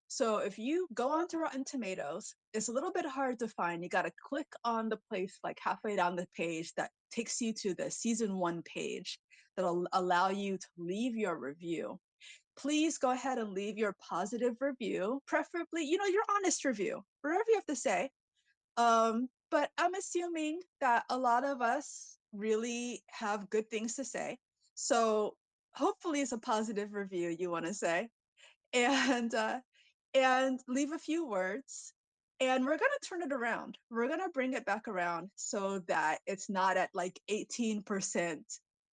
So if you go onto Rotten Tomatoes, it's a little bit hard to find. You got to click on the place like halfway down the page that takes you to the season 1 page that'll allow you to leave your review. Please go ahead and leave your positive review, preferably, your honest review, whatever you have to say. But I'm assuming that a lot of us really have good things to say. So hopefully it's a positive review you want to say. And leave a few words. And we're gonna turn it around. We're gonna bring it back around so that it's not at like 18%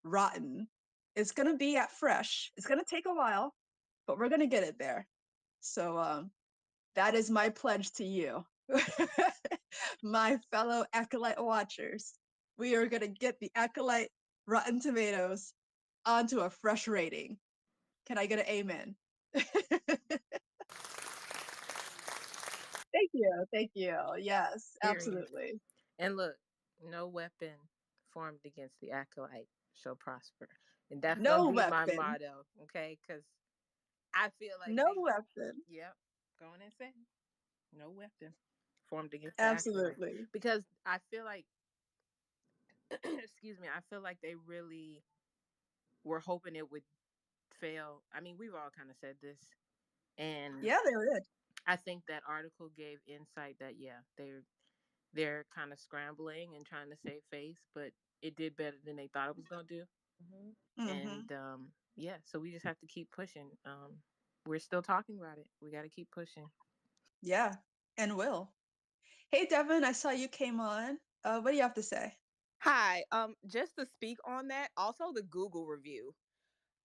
rotten. It's gonna be at fresh. It's gonna take a while, but we're gonna get it there. So that is my pledge to you, my fellow Acolyte watchers. We are going to get the Acolyte Rotten Tomatoes onto a fresh rating. Can I get an amen? Thank you. Thank you. Yes, Period. absolutely. And look, no weapon formed against the Acolyte shall prosper. And that's going No to be my weapon. motto, okay? Because I feel like No they, weapon. yep, go on and say it. No weapon formed against the Acolyte. Absolutely. Because I feel like, excuse me, I feel like they really were hoping it would fail. I mean, we've all kind of said this. And Yeah, they did. I think that article gave insight that, yeah, they're kind of scrambling and trying to save face, but it did better than they thought it was going to do. Mm-hmm. And yeah, so we just have to keep pushing. We're still talking about it. We got to keep pushing. Yeah, and will. Hey, Devin, I saw you came on. What do you have to say? Hi. Just to speak on that, also the Google review.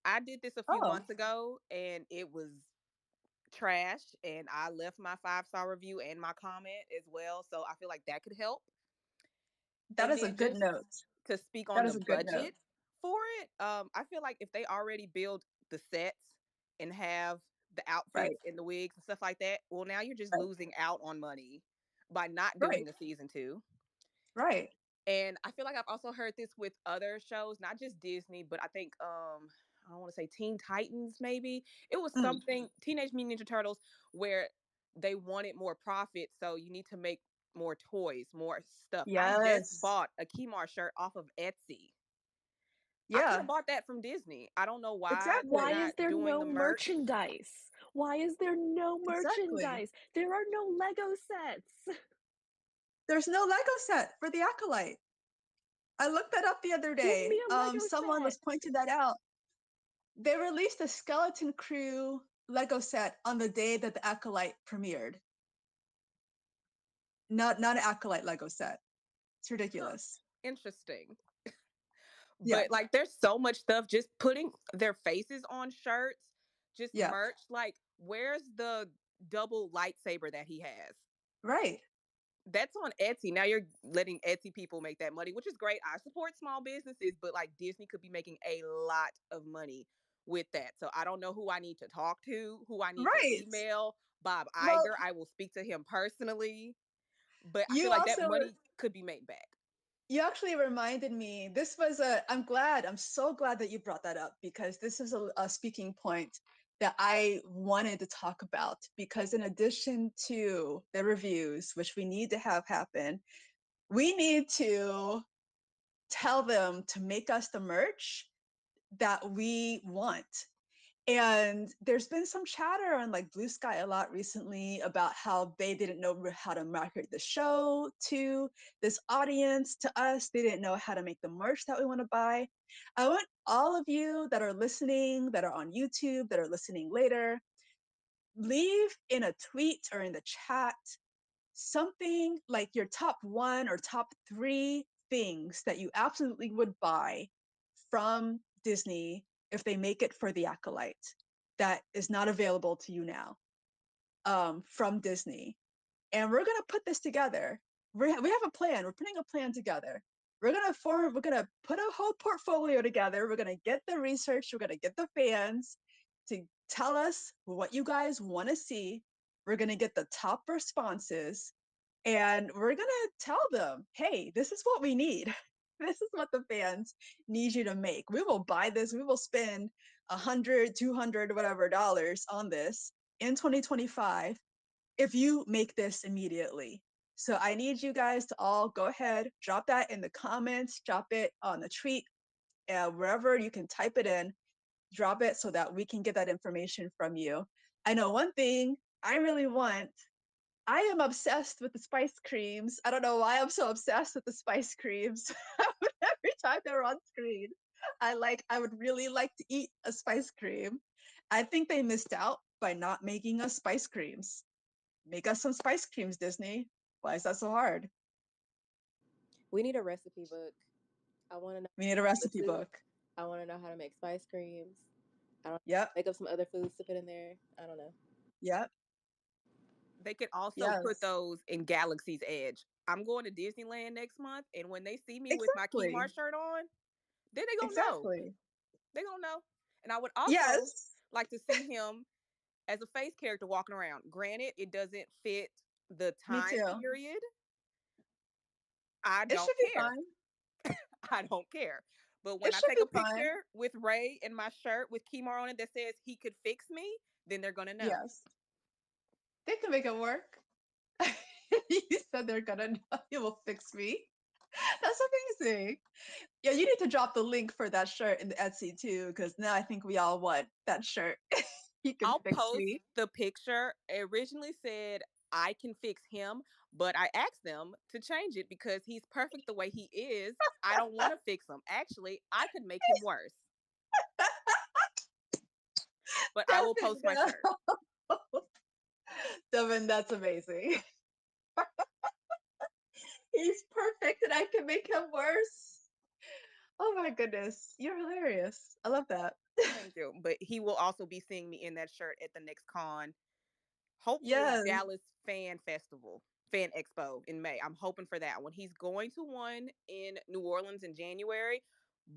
I did this a few Oh, months ago and it was trash, and I left my 5-star review and my comment as well. So I feel like that could help. that And is a then good just note. to speak on That the is a good note. budget for it, I feel like if they already build the sets and have the outfits Right, and the wigs and stuff like that, well, now you're just right, losing out on money by not right, doing a season 2. right. And I feel like I've also heard this with other shows, not just Disney, but I think I don't want to say Teen Titans maybe. It was Mm. something Teenage Mutant Ninja Turtles where they wanted more profit, so you need to make more toys, more stuff. I just Yes. bought a Kmart shirt off of Etsy. I could Yeah, have bought that from Disney. I don't know why they're Why exactly. is not there doing no the merch. merchandise? Why is there no Exactly. merchandise? There are no Lego sets. There's no Lego set for the Acolyte. I looked that up the other Give day. me a Lego Someone set. was pointing that out. They released a Skeleton Crew Lego set on the day that the Acolyte premiered. Not an Acolyte Lego set. It's Huh. ridiculous. Interesting. Yeah, But like there's so much stuff just putting their faces on shirts, just yeah, merch. Like, where's the double lightsaber that he has? right. that's on Etsy. Now you're letting Etsy people make that money, which is great. I support small businesses, but like Disney could be making a lot of money with that. So I don't know who I need to talk to, who I need to Right. email. Bob Well, Iger, I will speak to him personally, but I feel you like that also money could be made back. you actually reminded me. I'm so glad that you brought that up, because this is a speaking point that I wanted to talk about, because in addition to the reviews, which we need to have happen, we need to tell them to make us the merch that we want. And there's been some chatter on like Blue Sky a lot recently about how they didn't know how to market the show to this audience, to us. They didn't know how to make the merch that we want to buy. I want all of you that are listening, that are on YouTube, that are listening later, leave in a tweet or in the chat something like your top 1 or top 3 things that you absolutely would buy from Disney if they make it for the Acolyte that is not available to you now, from Disney. And we're going to put this together. We have a plan. We're putting a plan together. We're going to put a whole portfolio together. We're going to get the research. We're going to get the fans to tell us what you guys want to see. We're going to get the top responses, and we're going to tell them, hey, this is what we need. This is what the fans need you to make. We will buy this. We will spend 100, 200, whatever dollars on this in 2025 if you make this immediately. So I need you guys to all go ahead, drop that in the comments, drop it on the tweet, wherever you can type it in, drop it so that we can get that information from you. I know one thing I really want. I am obsessed with the spice creams. I don't know why I'm so obsessed with the spice creams. Every time they're on screen, I would really like to eat a spice cream. I think they missed out by not making us spice creams. Make us some spice creams, Disney. Why is that so hard? We need a recipe book. I want to know We need a the recipe soup. book. I want to know how to make spice creams. I don't Yep, make up some other foods to put in there. I don't know. yep, They could also put yes. those in Galaxy's Edge. I'm going to Disneyland next month, and when they see me with my Exactly, Kmart shirt on, then they gonna know. exactly. They gonna know. And I would also Yes, like to see him as a face character walking around. Granted, it doesn't fit the me time too. period. I It don't should be care. fine. I don't care. But It when I should take be a fine. picture with Ray in my shirt with Kmart on it that says he could fix me, then they're gonna know. Yes, they can make it work. You said they're gonna know. You will fix me. That's amazing. Yeah, you need to drop the link for that shirt in the Etsy too, because now I think we all want that shirt. You can I'll fix post me. the picture. It originally said I can fix him, but I asked them to change it because he's perfect the way he is. I don't want to fix him. Actually, I could make him worse. But I will post my shirt. Devin, that's amazing. He's perfect and I can make him worse. Oh my goodness. You're hilarious. I love that. Thank you. But he will also be seeing me in that shirt at the next con. Hopefully, Yes. Dallas Fan Festival, Fan Expo in May. I'm hoping for that one. He's going to one in New Orleans in January,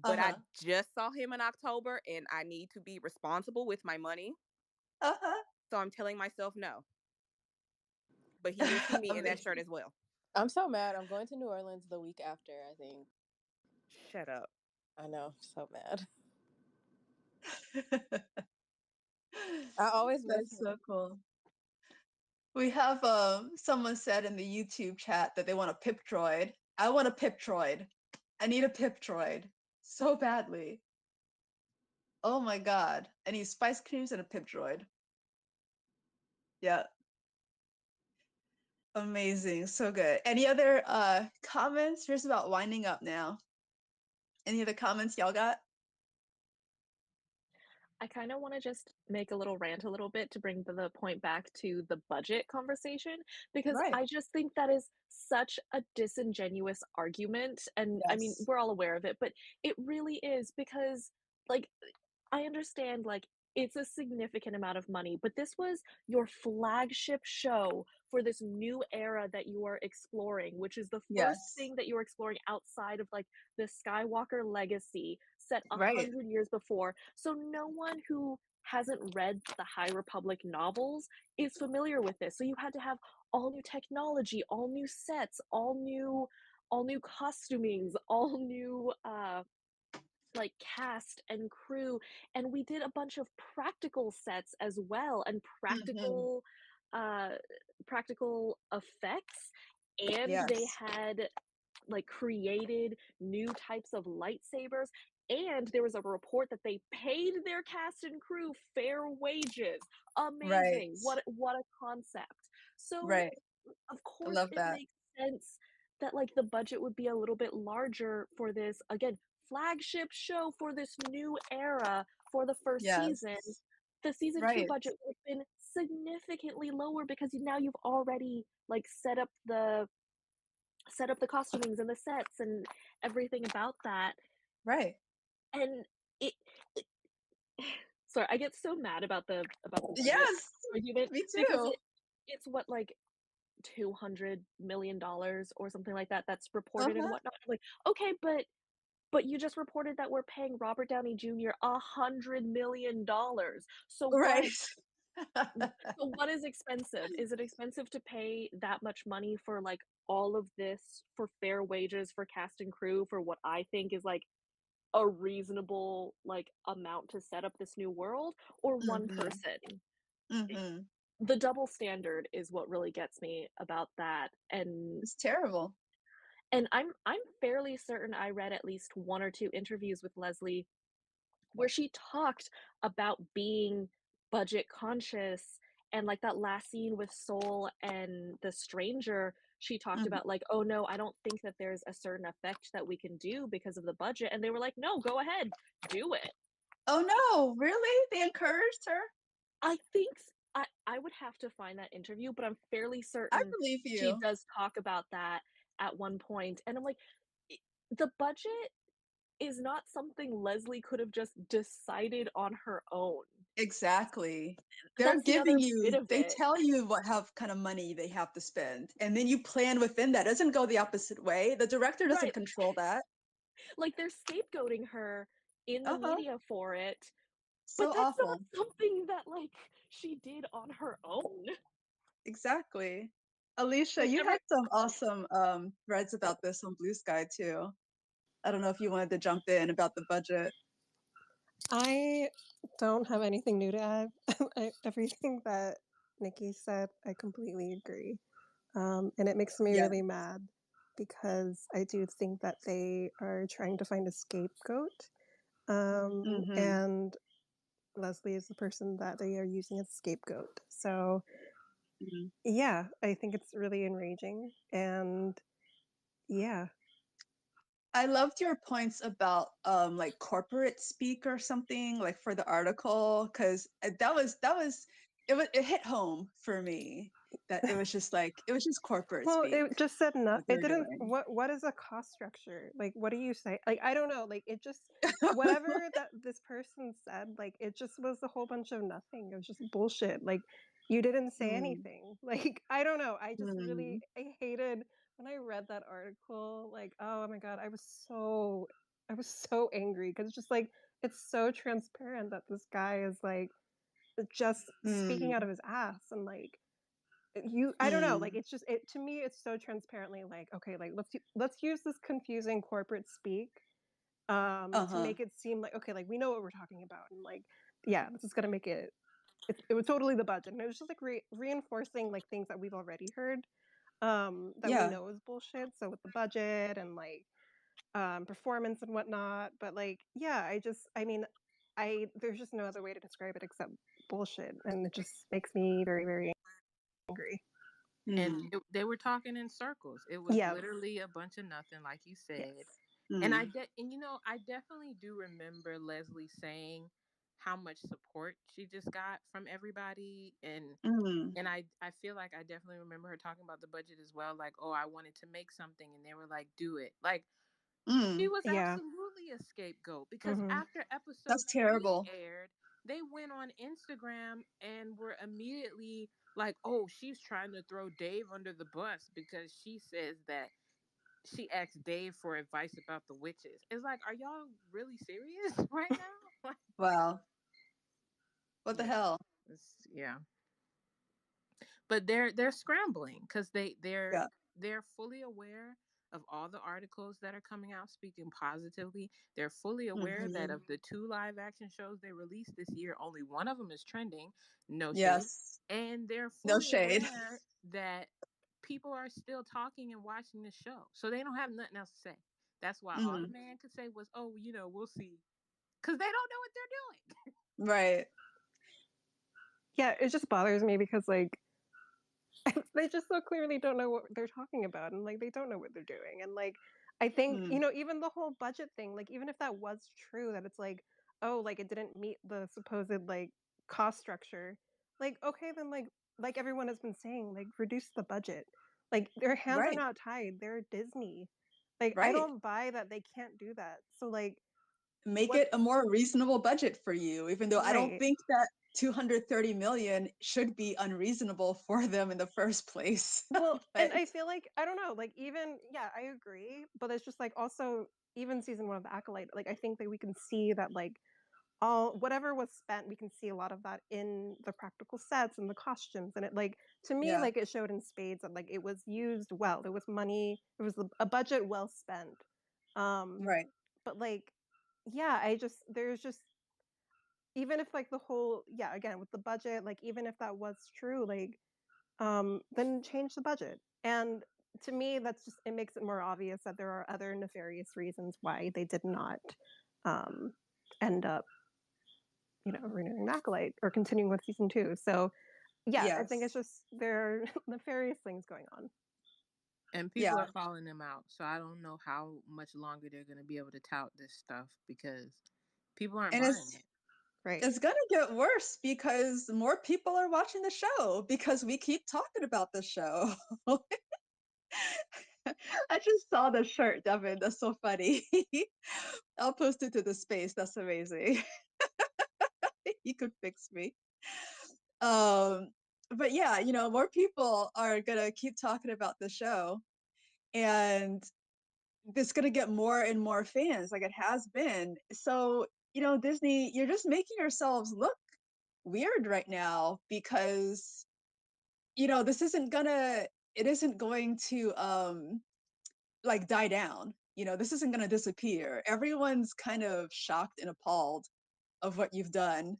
but I Uh-huh. just saw him in October and I need to be responsible with my money. Uh-huh. So I'm telling myself no. But he will see me in that shirt Amazing. as well. I'm so mad. I'm going to New Orleans the week after, I think. Shut up. I know. So mad. I always miss That's him. so cool. We have someone said in the YouTube chat that they want a pip droid. I want a pip droid. I need a pip droid so badly. Oh my god. I need spice creams and a pip droid. Yeah. Amazing. So good. Any other comments? Here's about winding up now. Any other comments y'all got? I kind of want to just make a little rant a little bit to bring the point back to the budget conversation, because Right. I just think that is such a disingenuous argument. And I mean, Yes. we're all aware of it, but it really is, because, like, I understand, like, it's a significant amount of money, but this was your flagship show for this new era that you are exploring, which is the first Yes. thing that you're exploring outside of like the Skywalker legacy set Right. 100 years before. So no one who hasn't read the High Republic novels is familiar with this. So you had to have all new technology, all new sets, all new costumings, all new like cast and crew, and we did a bunch of practical sets as well, and Hmm. uh practical effects, and they Yes. had like created new types of lightsabers, and there was a report that they paid their cast and crew fair wages. Right. Amazing. What a concept. So Right. of I course love it that. makes sense that like the budget would be a little bit larger for this, again, flagship show for this new era for the first season. Yes. The season 2 Right. budget would have been significantly lower because now you've already like set up the costumings and the sets and everything about that. Right. And it, it sorry, I get so mad about the budget Yes. argument Me because too. it's what, like $200 million or something like that that's reported and Uh-huh. whatnot. I'm like, okay, but you just reported that we're paying Robert Downey Jr. $100 million. Right. So what is expensive? Is it expensive to pay that much money for like all of this for fair wages for cast and crew for what I think is like a reasonable like amount to set up this new world, or one Hmm. person? Hmm. The double standard is what really gets me about that. It's terrible. And I'm fairly certain I read at least one or two interviews with Leslie where she talked about being budget conscious, and like that last scene with Soul and the stranger, she talked Mhm. about like, oh no, I don't think that there's a certain effect that we can do because of the budget, and they were like, no, go ahead, do it. Oh no, really? They encouraged her? I think I would have to find that interview, but I'm fairly I certain believe she you. does talk about that at one point, and I'm like, "I- the budget is not something Leslie could have just decided on her own. Exactly. They're That's the giving other bit you, of they it. tell you what have kind of money they have to spend, and then you plan within that. It doesn't go the opposite way. The director doesn't Right. control that. Like they're scapegoating her in the Uh-huh. media for it, but So that's not awful. something that like she did on her own. Exactly. Alicia, Like you every had some awesome threads about this on Blue Sky too. I don't know if you wanted to jump in about the budget. I don't have anything new to add. Everything that Nikki said, I completely agree. And it makes me Yeah. really mad because I do think that they are trying to find a scapegoat. Mm-hmm. And Leslie is the person that they are using as scapegoat. So, Mm-hmm. yeah, I think it's really enraging. And yeah. I loved your points about like corporate speak or something like for the article, because it hit home for me that it was just like it was just corporate Well, speak it just said no. what they It were didn't. doing. What is a cost structure? Like, what do you say? Like, I don't know. Like, it just whatever that this person said. Like, it just was a whole bunch of nothing. It was just bullshit. Like, you didn't say Mm, anything. Like, I don't know. I just really mm, I hated when I read that article. Like, oh my god, I was so angry because it's just like it's so transparent that this guy is like just speaking out mm, of his ass and like I don't know, like mm. it's just it to me it's so transparently like okay, like let's use this confusing corporate speak to Uh-huh. make it seem like okay, like we know what we're talking about, and like yeah, this is going to make it was totally the budget, and it was just like reinforcing like things that we've already heard that we Yeah. know is bullshit, so with the budget and like performance and whatnot. But like yeah, I mean I there's just no other way to describe it except bullshit, and it just makes me very very angry. And Mm, they were talking in circles. It was Yes. literally a bunch of nothing, like you Yes. said. And mm, and I definitely do remember Leslie saying how much support she just got from everybody, mm, I feel like I definitely remember her talking about the budget as well, like, oh, I wanted to make something, and they were like, do it. Like, she mm. was Yeah. absolutely a scapegoat because Mhm. after episode That's 3 terrible. aired, they went on Instagram and were immediately like, "Oh, she's trying to throw Dave under the bus because she says that she asked Dave for advice about the witches." It's like, are y'all really serious right now? Like, Wow. What the yeah, hell? yeah. But they're scrambling because Yeah. they're fully aware of all the articles that are coming out speaking positively. They're fully aware that Hmm. of the two live action shows they released this year, only one of them is trending. No shade. Yes. And they're No fully shade. aware that people are still talking and watching the show, so they don't have nothing else to say. That's why all the Mm, man could say was, "Oh, we'll see," because they don't know what they're doing. right. Yeah, it just bothers me because like they just so clearly don't know what they're talking about, and like they don't know what they're doing. And like I think, Mm, even the whole budget thing, like even if that was true, that it's like, oh, like it didn't meet the supposed like cost structure, like okay, then like everyone has been saying, like reduce the budget. Like their hands are right. not tied. They're Disney. Like I Right. don't buy that they can't do that. So like Make it a what's more reasonable budget for you, even though I don't right? think that 230 million should be unreasonable for them in the first place. Well, and But I feel like I don't know, like even yeah, I agree, but it's just like also even season one of the Acolyte, like I think that we can see that like all whatever was spent, we can see a lot of that in the practical sets and the costumes, and it like to me yeah, like it showed in spades that like it was used well. There was money, it was a budget well spent. Um, right. but like yeah, I just there's just even if like the whole yeah again with the budget, like even if that was true, like then change the budget. And to me, that's just it makes it more obvious that there are other nefarious reasons why they did not um, end up, renewing Acolyte or continuing with season two. So yeah, I think Yes. it's just there are nefarious things going on. And Yeah. people are calling them out. So I don't know how much longer they're going to be able to tout this stuff because people aren't And buying it. Right. it's gonna get worse because more people are watching the show because we keep talking about the show. I just saw the shirt, Devin. That's so funny. I'll post it to the space. That's amazing. He could fix me. Um, but yeah, more people are gonna keep talking about the show, and it's gonna get more and more fans, like it has been. So, Disney, you're just making yourselves look weird right now because, this isn't gonna, it isn't going to like die down. This isn't gonna disappear. Everyone's kind of shocked and appalled of what you've done.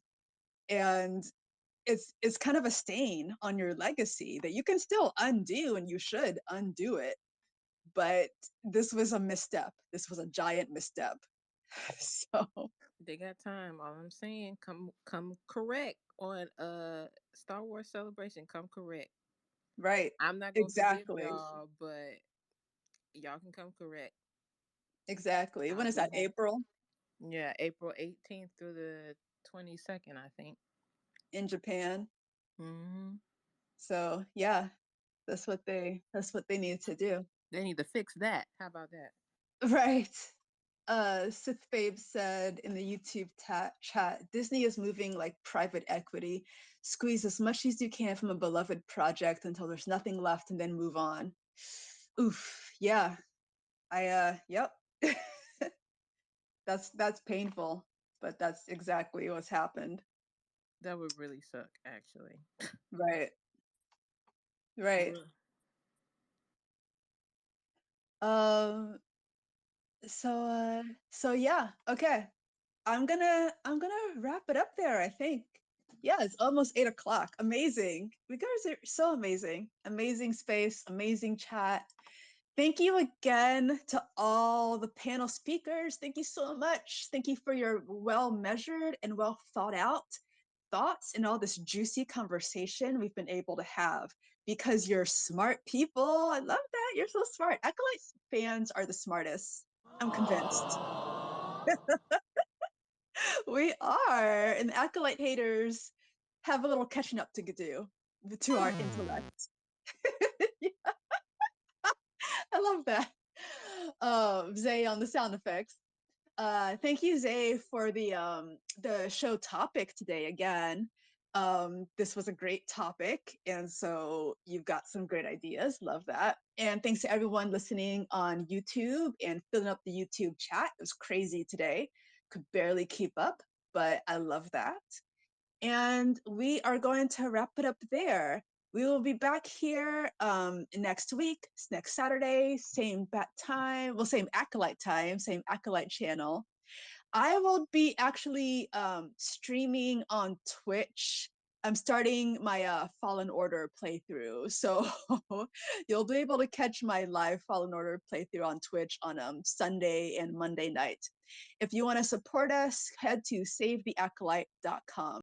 And it's kind of a stain on your legacy that you can still undo, and you should undo it, but this was a misstep. This was a giant misstep. So They got time. All I'm saying, come correct on Star Wars Celebration. Come correct. right. I'm not gonna forgive Exactly. y'all, but y'all can come correct. Exactly. When I'll is be that? happy. April Yeah, April 18th through the 22nd, I think. in Japan. Hmm. So yeah, that's what they need to do. They need to fix that. How about that? Right. Sith Babe said in the YouTube chat, Disney is moving like private equity. Squeeze as much as you can from a beloved project until there's nothing left and then move on. Oof. Yeah. Yep. That's painful, but that's exactly what's happened. That would really suck, actually. Right. Right. Ugh. Um so yeah, okay. I'm gonna wrap it up there, I think. Yeah, it's almost 8 o'clock. Amazing. You guys are so amazing. Amazing space, amazing chat. Thank you again to all the panel speakers. Thank you so much. Thank you for your well measured and well thought out thoughts and all this juicy conversation we've been able to have because you're smart people. I love that. You're so smart. Acolyte fans are the smartest. I'm convinced. We are. And Acolyte haters have a little catching up to do to our intellect. Yeah, I love that. Zay on the sound effects. Thank you, Zay, for the show topic today again. This was a great topic, and so you've got some great ideas. Love that. And thanks to everyone listening on YouTube and filling up the YouTube chat. It was crazy today. Could barely keep up, but I love that. And we are going to wrap it up there. We will be back here next week, next Saturday, same bat time, well, same Acolyte time, same Acolyte channel. I will be actually streaming on Twitch. I'm starting my Fallen Order playthrough, so you'll be able to catch my live Fallen Order playthrough on Twitch on Sunday and Monday night. If you want to support us, head to savetheacolyte.com.